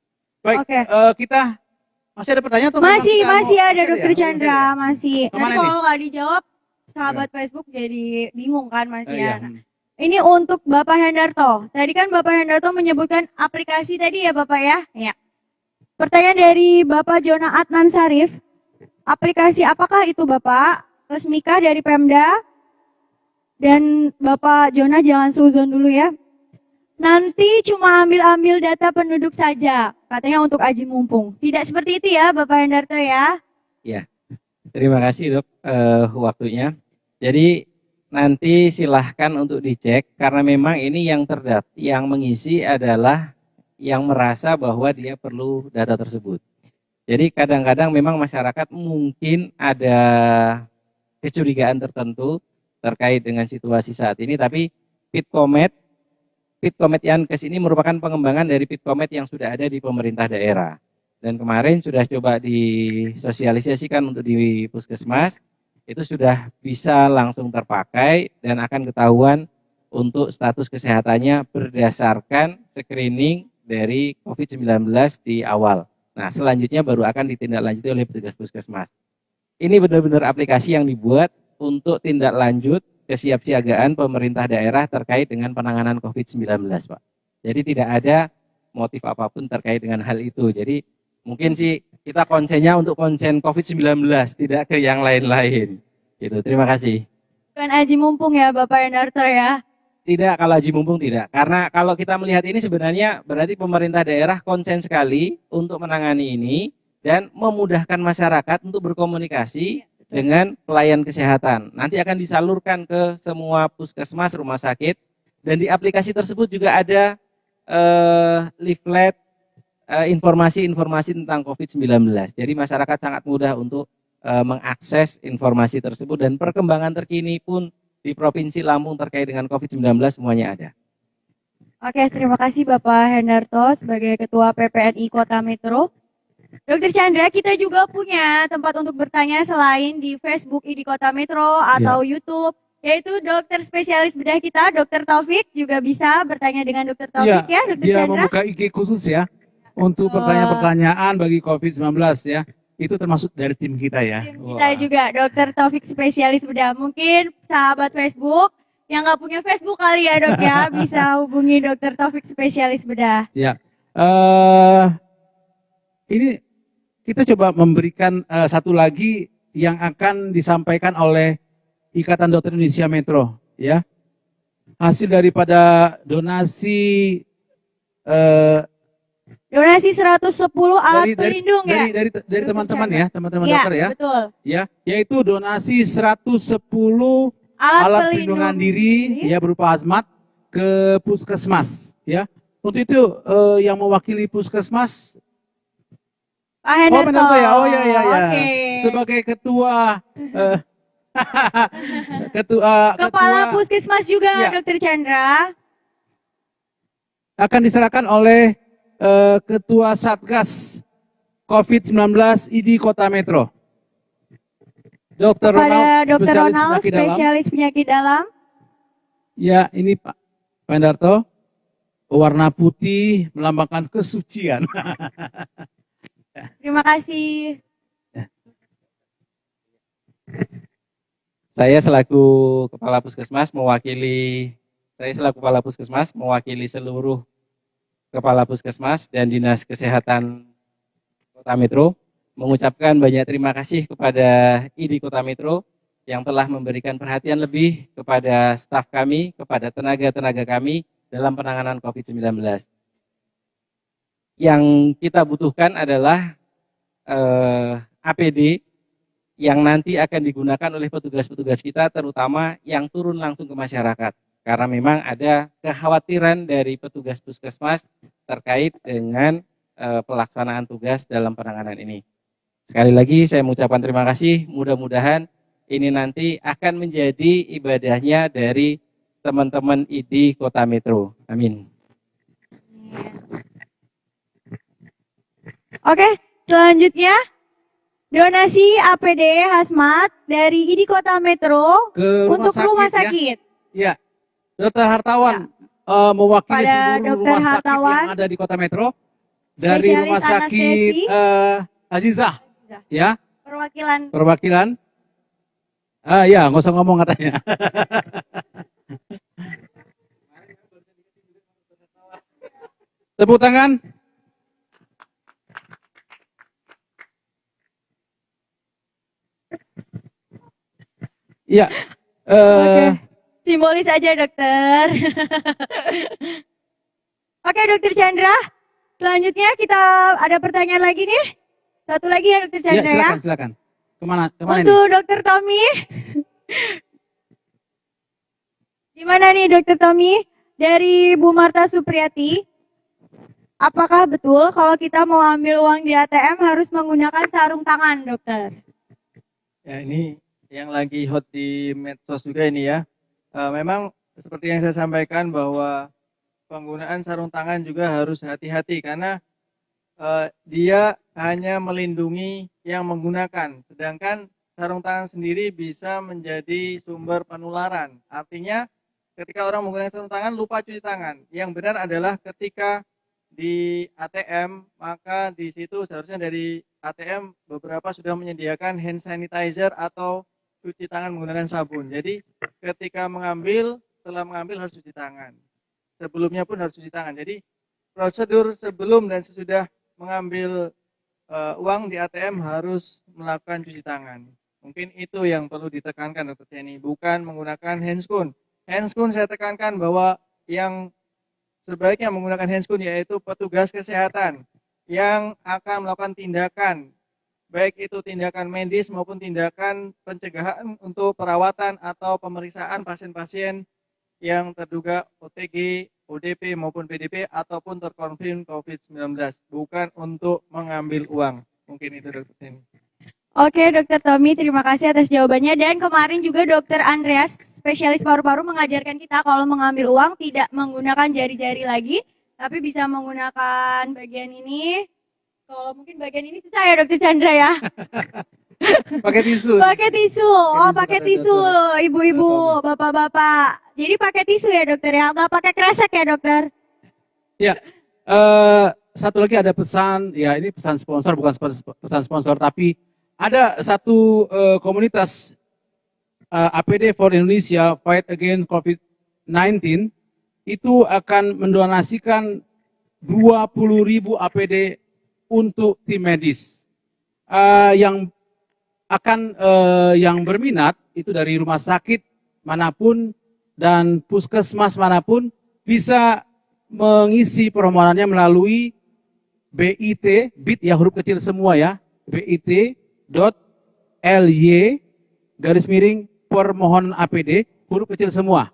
Baik, Oke. kita masih ada pertanyaan atau Masih ada Dokter Chandra, masih. Kemana Nanti ini? kalau nggak dijawab, sahabat Facebook jadi bingung kan Mas Iya. ya. Ini untuk Bapak Hendarto. Tadi kan Bapak Hendarto menyebutkan aplikasi tadi ya Bapak ya? Ya. Pertanyaan dari Bapak Jona Adnan Sarif. Aplikasi apakah itu Bapak? Resmikah dari Pemda? Dan Bapak Jona jangan suzon dulu ya. Nanti cuma ambil data penduduk saja. Katanya untuk aji mumpung. Tidak seperti itu ya Bapak Hendarto ya? Ya, terima kasih Dok waktunya. Jadi nanti silahkan untuk dicek karena memang ini yang mengisi adalah yang merasa bahwa dia perlu data tersebut. Jadi kadang-kadang memang masyarakat mungkin ada kecurigaan tertentu terkait dengan situasi saat ini, tapi Pitkomet Yankes ini merupakan pengembangan dari Pitkomet yang sudah ada di pemerintah daerah. Dan kemarin sudah coba disosialisasikan untuk di Puskesmas, itu sudah bisa langsung terpakai dan akan ketahuan untuk status kesehatannya berdasarkan screening dari COVID-19 di awal. Nah, selanjutnya baru akan ditindaklanjuti oleh petugas Puskesmas. Ini benar-benar aplikasi yang dibuat untuk tindak lanjut kesiapsiagaan pemerintah daerah terkait dengan penanganan COVID-19, Pak. Jadi tidak ada motif apapun terkait dengan hal itu. Jadi mungkin sih kita konsennya untuk konsen COVID-19, tidak ke yang lain-lain. Gitu. Terima kasih. Bukan aji mumpung ya Bapak Hendarto ya. Tidak, kalau haji mumpung tidak. Karena kalau kita melihat ini sebenarnya berarti pemerintah daerah konsen sekali untuk menangani ini dan memudahkan masyarakat untuk berkomunikasi dengan pelayan kesehatan. Nanti akan disalurkan ke semua puskesmas, rumah sakit, dan di aplikasi tersebut juga ada leaflet informasi-informasi tentang COVID-19. Jadi masyarakat sangat mudah untuk mengakses informasi tersebut dan perkembangan terkini pun di Provinsi Lampung terkait dengan COVID-19 semuanya ada. Oke, terima kasih Bapak Hendarto sebagai Ketua PPNI Kota Metro. Dokter Chandra, kita juga punya tempat untuk bertanya selain di Facebook ID Kota Metro atau YouTube, yaitu dokter spesialis bedah kita, Dokter Taufik, juga bisa bertanya dengan Dokter Taufik ya, Dokter dia Chandra. membuka IG khusus ya untuk pertanyaan-pertanyaan bagi COVID-19 ya. Itu termasuk dari tim kita ya. Tim kita juga, Dokter Taufik spesialis bedah. Mungkin sahabat Facebook yang nggak punya Facebook kali ya dok ya, bisa hubungi Dokter Taufik spesialis bedah. Ya, ini kita coba memberikan satu lagi yang akan disampaikan oleh Ikatan Dokter Indonesia Metro, ya. Hasil daripada donasi donasi 110 alat pelindung ya. Dari teman-teman ya, teman-teman Ya, dokter ya. betul. Ya, yaitu donasi 110 alat pelindungan diri ya berupa hazmat ke puskesmas, ya. Untuk itu yang mewakili puskesmas Pak Hendarto. ya. Oh ya. Oke. Sebagai ketua Kepala Puskesmas juga Ya. Dokter Chandra. akan diserahkan oleh Ketua Satgas COVID-19 ID Kota Metro. Dr. Pada Ronald, Dr. Ronald, penyakit dalam. spesialis penyakit dalam. Ya, ini Pak Hendarto, warna putih melambangkan kesucian. Terima kasih. Saya selaku Kepala Puskesmas mewakili seluruh Kepala Puskesmas dan Dinas Kesehatan Kota Metro mengucapkan banyak terima kasih kepada ID Kota Metro yang telah memberikan perhatian lebih kepada staf kami, kepada tenaga-tenaga kami dalam penanganan COVID-19. Yang kita butuhkan adalah APD yang nanti akan digunakan oleh petugas-petugas kita, terutama yang turun langsung ke masyarakat. Karena memang ada kekhawatiran dari petugas puskesmas terkait dengan pelaksanaan tugas dalam penanganan ini. Sekali lagi saya mengucapkan terima kasih, mudah-mudahan ini nanti akan menjadi ibadahnya dari teman-teman ID Kota Metro. Amin. Oke, selanjutnya donasi APD hazmat dari ID Kota Metro Ke untuk rumah ya. sakit. Ya, Dr. Hartawan mewakili Pada seluruh Dr. rumah sakit Hartawan, yang ada di Kota Metro. Dari spesialis rumah sakit Azizah, ya, perwakilan. Ya, nggak usah ngomong katanya. Tepuk tangan. Ya. Oke. Simbolis aja dokter. Oke Dokter Chandra, selanjutnya kita ada pertanyaan lagi nih. Satu lagi ya Dokter Chandra ya. Silakan. Kemana Untuk ini? Dokter Tommy. Gimana nih Dokter Tommy? Dari Bu Marta Supriyati. Apakah betul kalau kita mau ambil uang di ATM harus menggunakan sarung tangan, dokter? Ya, ini yang lagi hot di medsos juga ini ya. Memang seperti yang saya sampaikan bahwa penggunaan sarung tangan juga harus hati-hati karena dia hanya melindungi yang menggunakan, sedangkan sarung tangan sendiri bisa menjadi sumber penularan. Artinya ketika orang menggunakan sarung tangan lupa cuci tangan. Yang benar adalah ketika di ATM, maka di situ seharusnya dari ATM beberapa sudah menyediakan hand sanitizer atau cuci tangan menggunakan sabun. Jadi ketika mengambil, setelah mengambil harus cuci tangan. Sebelumnya pun harus cuci tangan. Jadi prosedur sebelum dan sesudah mengambil uang di ATM harus melakukan cuci tangan. Mungkin itu yang perlu ditekankan Dr. Jenny, bukan menggunakan handscoon. Handscoon saya tekankan bahwa yang sebaiknya menggunakan handscoon yaitu petugas kesehatan yang akan melakukan tindakan, baik itu tindakan medis maupun tindakan pencegahan untuk perawatan atau pemeriksaan pasien-pasien yang terduga OTG, ODP maupun PDP ataupun terkonfirm COVID-19, bukan untuk mengambil uang. Mungkin itu Dr. Jenny. Oke, Dokter Tommy, terima kasih atas jawabannya. Dan kemarin juga Dokter Andreas, spesialis paru-paru, mengajarkan kita kalau mengambil uang tidak menggunakan jari-jari lagi, tapi bisa menggunakan bagian ini. Kalau mungkin bagian ini susah ya, Dokter Chandra ya. Pakai tisu. Pakai tisu. Oh, pakai tisu, ibu-ibu, bapak-bapak. Jadi pakai tisu ya, Dokter ya. Nggak pakai kresek ya, Dokter. Ya, satu lagi ada pesan, ya ini pesan sponsor, bukan pesan sponsor, tapi ada satu komunitas APD for Indonesia Fight Against COVID-19 itu akan mendonasikan 20.000 APD untuk tim medis. Yang berminat itu dari rumah sakit manapun dan puskesmas manapun bisa mengisi permohonannya melalui BIT, ya huruf kecil semua ya, BIT.ly permohonan APD, huruf kecil semua.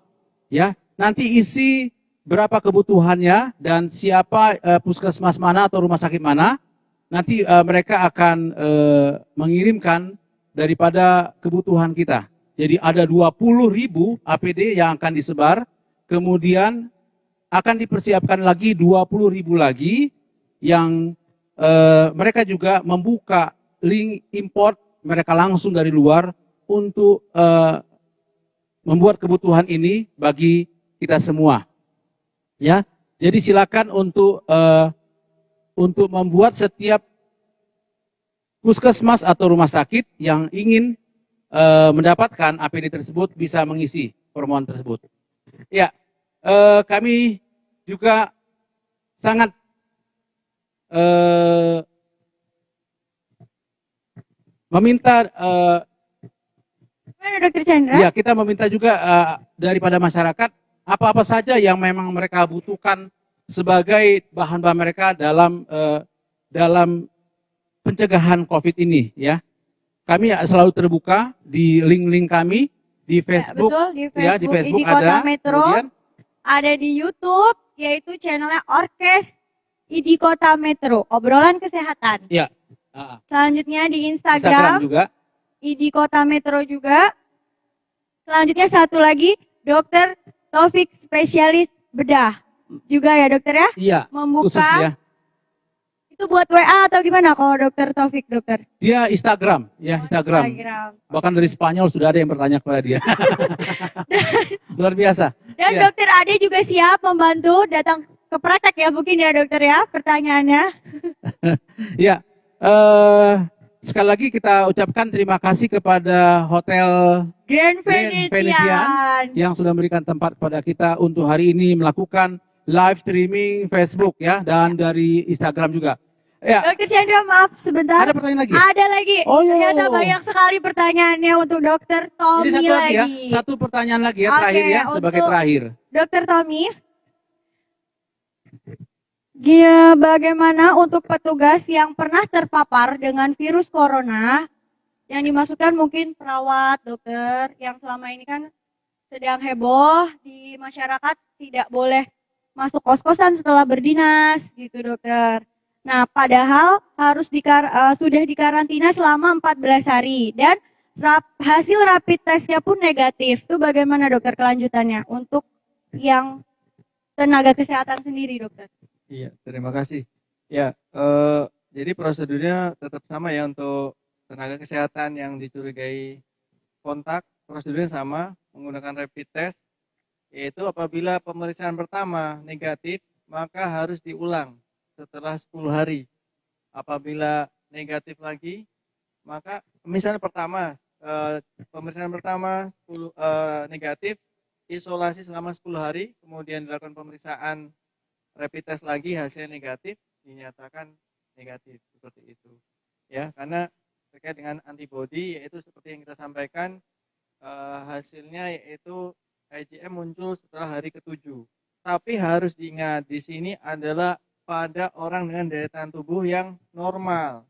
Ya, nanti isi berapa kebutuhannya dan siapa puskesmas mana atau rumah sakit mana, nanti mereka akan mengirimkan daripada kebutuhan kita. Jadi ada 20.000 APD yang akan disebar, kemudian akan dipersiapkan lagi 20.000 lagi yang mereka juga membuka link import mereka langsung dari luar untuk membuat kebutuhan ini bagi kita semua. Ya, jadi silakan untuk membuat setiap puskesmas atau rumah sakit yang ingin mendapatkan APD tersebut bisa mengisi permohonan tersebut. Ya, kami juga sangat meminta Dokter Chandra? ya, kita meminta juga daripada masyarakat apa-apa saja yang memang mereka butuhkan sebagai bahan-bahan mereka dalam pencegahan COVID ini ya. Kami selalu terbuka di link-link kami di Facebook, ya, betul, di Facebook, ya, di Facebook ID Kota ada, Metro, kemudian ada di YouTube, yaitu channelnya Orkes ID Kota Metro, obrolan kesehatan. ya. Selanjutnya di Instagram juga. ID Kota Metro juga. Selanjutnya satu lagi, Dokter Taufik spesialis bedah. Juga ya dokter ya? Iya, membuka khusus ya. Itu buat WA atau gimana kalau Dokter Taufik, dokter? Dia Instagram, ya Instagram. Bahkan dari Spanyol sudah ada yang bertanya kepada dia. Luar biasa. Dan ya. Dokter Ade juga siap membantu datang ke praktek ya mungkin ya dokter ya pertanyaannya. Ya, sekali lagi kita ucapkan terima kasih kepada Hotel Grand Venetian yang sudah memberikan tempat kepada kita untuk hari ini melakukan live streaming Facebook ya dan dari Instagram juga. Ya. Dokter Chandra, maaf sebentar. Ada pertanyaan lagi? Ada lagi. Oh, iya. Ternyata banyak sekali pertanyaannya untuk Dokter Tommy. Ini satu lagi ya, satu pertanyaan lagi ya terakhir ya sebagai terakhir. Dokter Tommy, bagaimana untuk petugas yang pernah terpapar dengan virus corona yang dimasukkan mungkin perawat, dokter yang selama ini kan sedang heboh di masyarakat tidak boleh masuk kos-kosan setelah berdinas gitu dokter. Nah, padahal harus sudah dikarantina selama 14 hari dan hasil rapid testnya pun negatif. Itu bagaimana dokter kelanjutannya untuk yang tenaga kesehatan sendiri dokter? Iya, terima kasih. Ya, jadi prosedurnya tetap sama ya untuk tenaga kesehatan yang dicurigai kontak, prosedurnya sama, menggunakan rapid test, yaitu apabila pemeriksaan pertama negatif, maka harus diulang setelah 10 hari. Apabila negatif lagi, maka misalnya pertama pemeriksaan pertama 10, negatif, isolasi selama 10 hari, kemudian dilakukan pemeriksaan rapid test lagi, hasil negatif, dinyatakan negatif seperti itu. Ya, karena terkait dengan antibodi yaitu seperti yang kita sampaikan, hasilnya yaitu IgM muncul setelah hari ke-7. Tapi harus diingat di sini adalah pada orang dengan daya tahan tubuh yang normal.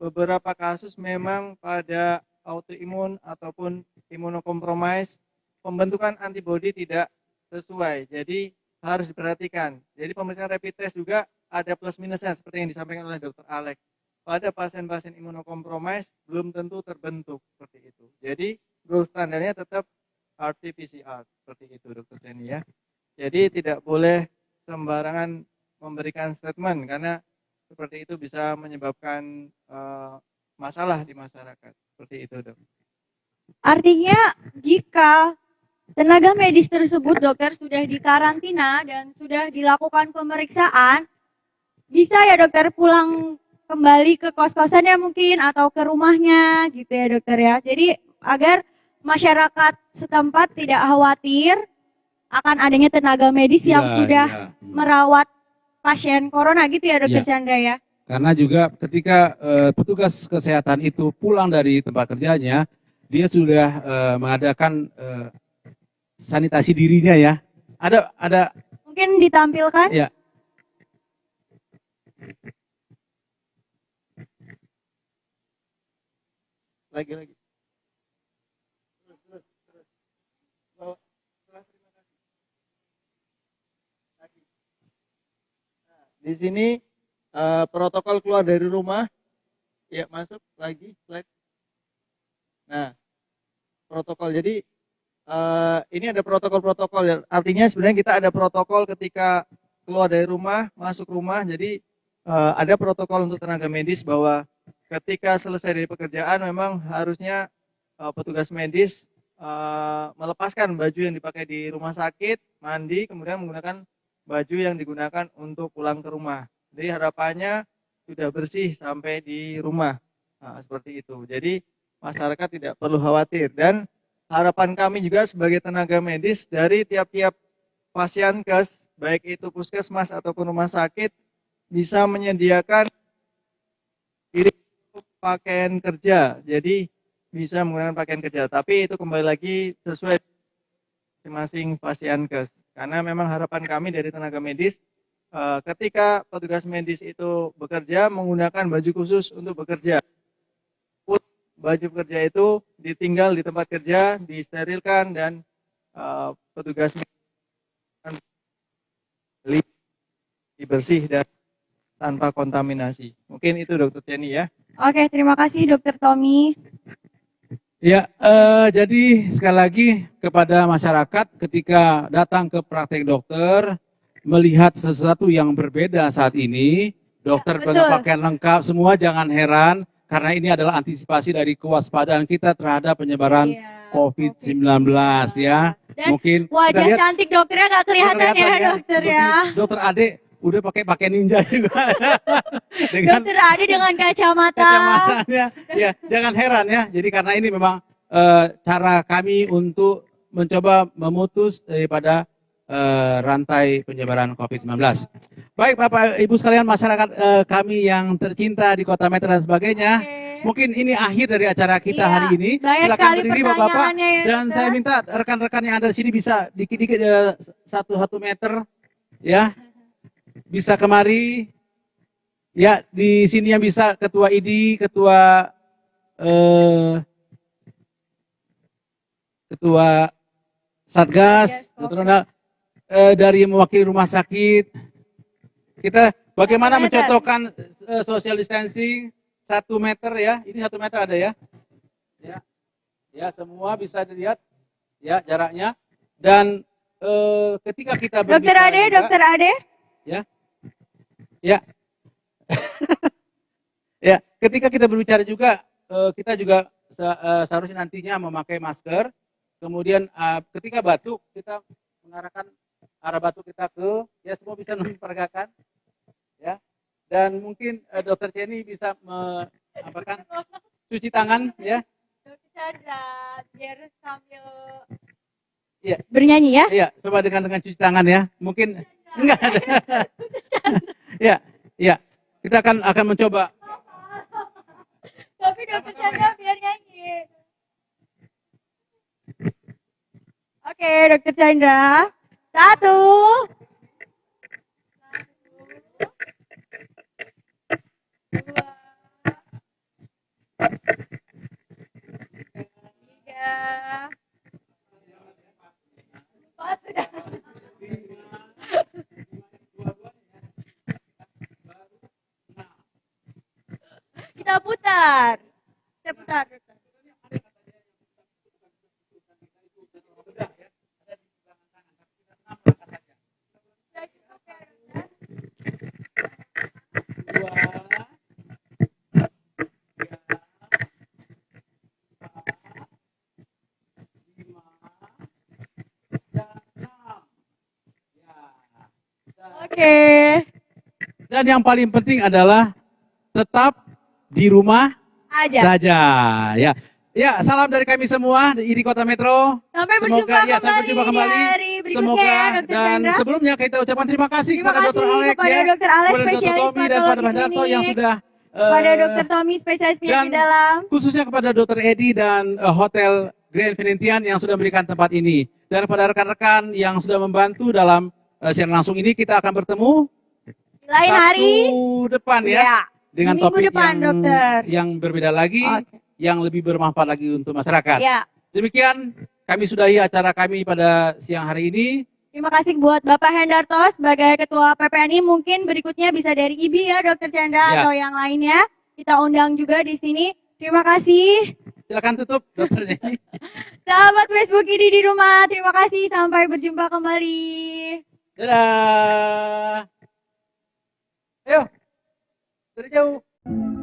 Beberapa kasus memang pada autoimun ataupun imunokompromis pembentukan antibodi tidak sesuai. Jadi harus diperhatikan. Jadi pemeriksaan rapid test juga ada plus minusnya seperti yang disampaikan oleh Dr. Alex. Pada pasien-pasien imunokompromis belum tentu terbentuk seperti itu. Jadi gold standarnya tetap RT-PCR seperti itu Dr. Jenny ya. Jadi tidak boleh sembarangan memberikan statement karena seperti itu bisa menyebabkan masalah di masyarakat. Seperti itu dok. Artinya jika tenaga medis tersebut dokter sudah dikarantina dan sudah dilakukan pemeriksaan, bisa ya dokter pulang kembali ke kos-kosannya mungkin atau ke rumahnya gitu ya dokter ya. Jadi agar masyarakat setempat tidak khawatir akan adanya tenaga medis yang sudah merawat pasien corona gitu ya dokter Chandra ya. Karena juga ketika petugas kesehatan itu pulang dari tempat kerjanya, dia sudah mengadakan sanitasi dirinya ya. Ada mungkin ditampilkan? Ya. Lagi. Di sini protokol keluar dari rumah, ya masuk lagi slide. Nah, protokol. Jadi ini ada protokol-protokol ya. Artinya sebenarnya kita ada protokol ketika keluar dari rumah, masuk rumah. Jadi ada protokol untuk tenaga medis bahwa ketika selesai dari pekerjaan memang harusnya petugas medis melepaskan baju yang dipakai di rumah sakit, mandi, kemudian menggunakan baju yang digunakan untuk pulang ke rumah. Jadi harapannya sudah bersih sampai di rumah. Nah, seperti itu. Jadi masyarakat tidak perlu khawatir. Dan harapan kami juga sebagai tenaga medis dari tiap-tiap pasienkes, baik itu puskesmas ataupun rumah sakit, bisa menyediakan diri pakaian kerja. Jadi bisa menggunakan pakaian kerja. Tapi itu kembali lagi sesuai masing-masing pasienkes. Karena memang harapan kami dari tenaga medis, ketika petugas medis itu bekerja menggunakan baju khusus untuk bekerja. Baju kerja itu ditinggal di tempat kerja, disterilkan dan petugas medis bersih dan tanpa kontaminasi. Mungkin itu Dr. Jenny ya. Oke, terima kasih Dr. Tommy. Ya, jadi sekali lagi kepada masyarakat ketika datang ke praktek dokter, melihat sesuatu yang berbeda saat ini, dokter berpakaian lengkap, semua jangan heran, karena ini adalah antisipasi dari kewaspadaan kita terhadap penyebaran COVID-19 ya. Dan mungkin wajah lihat, cantik dokternya nggak kelihatan ya dokter ya. Dokter Ade udah pakai ninja juga. Dokter Ade dengan kacamatanya. Ya, jangan heran ya. Jadi karena ini memang cara kami untuk mencoba memutus daripada rantai penyebaran COVID-19. Baik Bapak Ibu sekalian, masyarakat kami yang tercinta di Kota Medan dan sebagainya. Mungkin ini akhir dari acara kita hari ini. Silakan berdiri Bapak-bapak. Dan saya minta rekan-rekan yang ada di sini bisa dikit-dikit 1 meter ya. Bisa kemari. Ya, di sini yang bisa Ketua ID, Ketua Satgas, dari mewakili rumah sakit. Kita bagaimana mencontohkan social distancing 1 meter ya. Ini 1 meter ada ya. Ya, semua bisa dilihat ya jaraknya. Dan ketika kita berbicara Dokter Ade. Ya. Ya, ketika kita berbicara juga kita juga seharusnya nantinya memakai masker. Kemudian ketika batuk kita mengarahkan arah batuk kita ke semua bisa memperagakan ya. Dan mungkin Dokter Jenny bisa mengapakan cuci tangan ya. Chandra, biar sambil Iya. bernyanyi ya. Iya, coba dengan cuci tangan ya. Mungkin enggak ada. Iya, iya. Kita akan mencoba. Tapi Dokter Chandra biar nyanyi. Oke, Dokter Chandra. 1, 2, 3, 4 sudah. Kita putar. Kita putar. Dokter. Oke. Dan yang paling penting adalah tetap di rumah Aja. saja. Ya, ya. Salam dari kami semua di Kota Metro. Sampai Sampai berjumpa kembali di hari berikutnya Semoga ya, Dokter dan Chandra. sebelumnya kita ucapkan terima kasih Terima kepada Dr. kasih Alex kepada ya, Dokter Alex, kepada Dr. spesialis Tommy dan patologi Pak Mandarto yang klinik. sudah Kepada Dokter Tommy, spesialis penyakit dan dalam. khususnya kepada Dr. Edi dan Hotel Grand Venetian yang sudah memberikan tempat ini. Dan kepada rekan-rekan yang sudah membantu dalam siaran langsung ini, kita akan bertemu Lain Sabtu hari. depan ya, dengan Minggu topik depan, Dokter. yang berbeda lagi, Oke. yang lebih bermanfaat lagi untuk masyarakat. Ya. Demikian kami sudahi acara kami pada siang hari ini. Terima kasih buat Bapak Hendarto sebagai Ketua PPNI. Mungkin berikutnya bisa dari IBI ya, Dokter Chandra, Ya. atau yang lainnya. Kita undang juga di sini. Terima kasih. Silakan tutup, Dokter Edi. Sahabat Facebook ini di rumah, terima kasih. Sampai berjumpa kembali. Dadah. Ayo, dari jauh.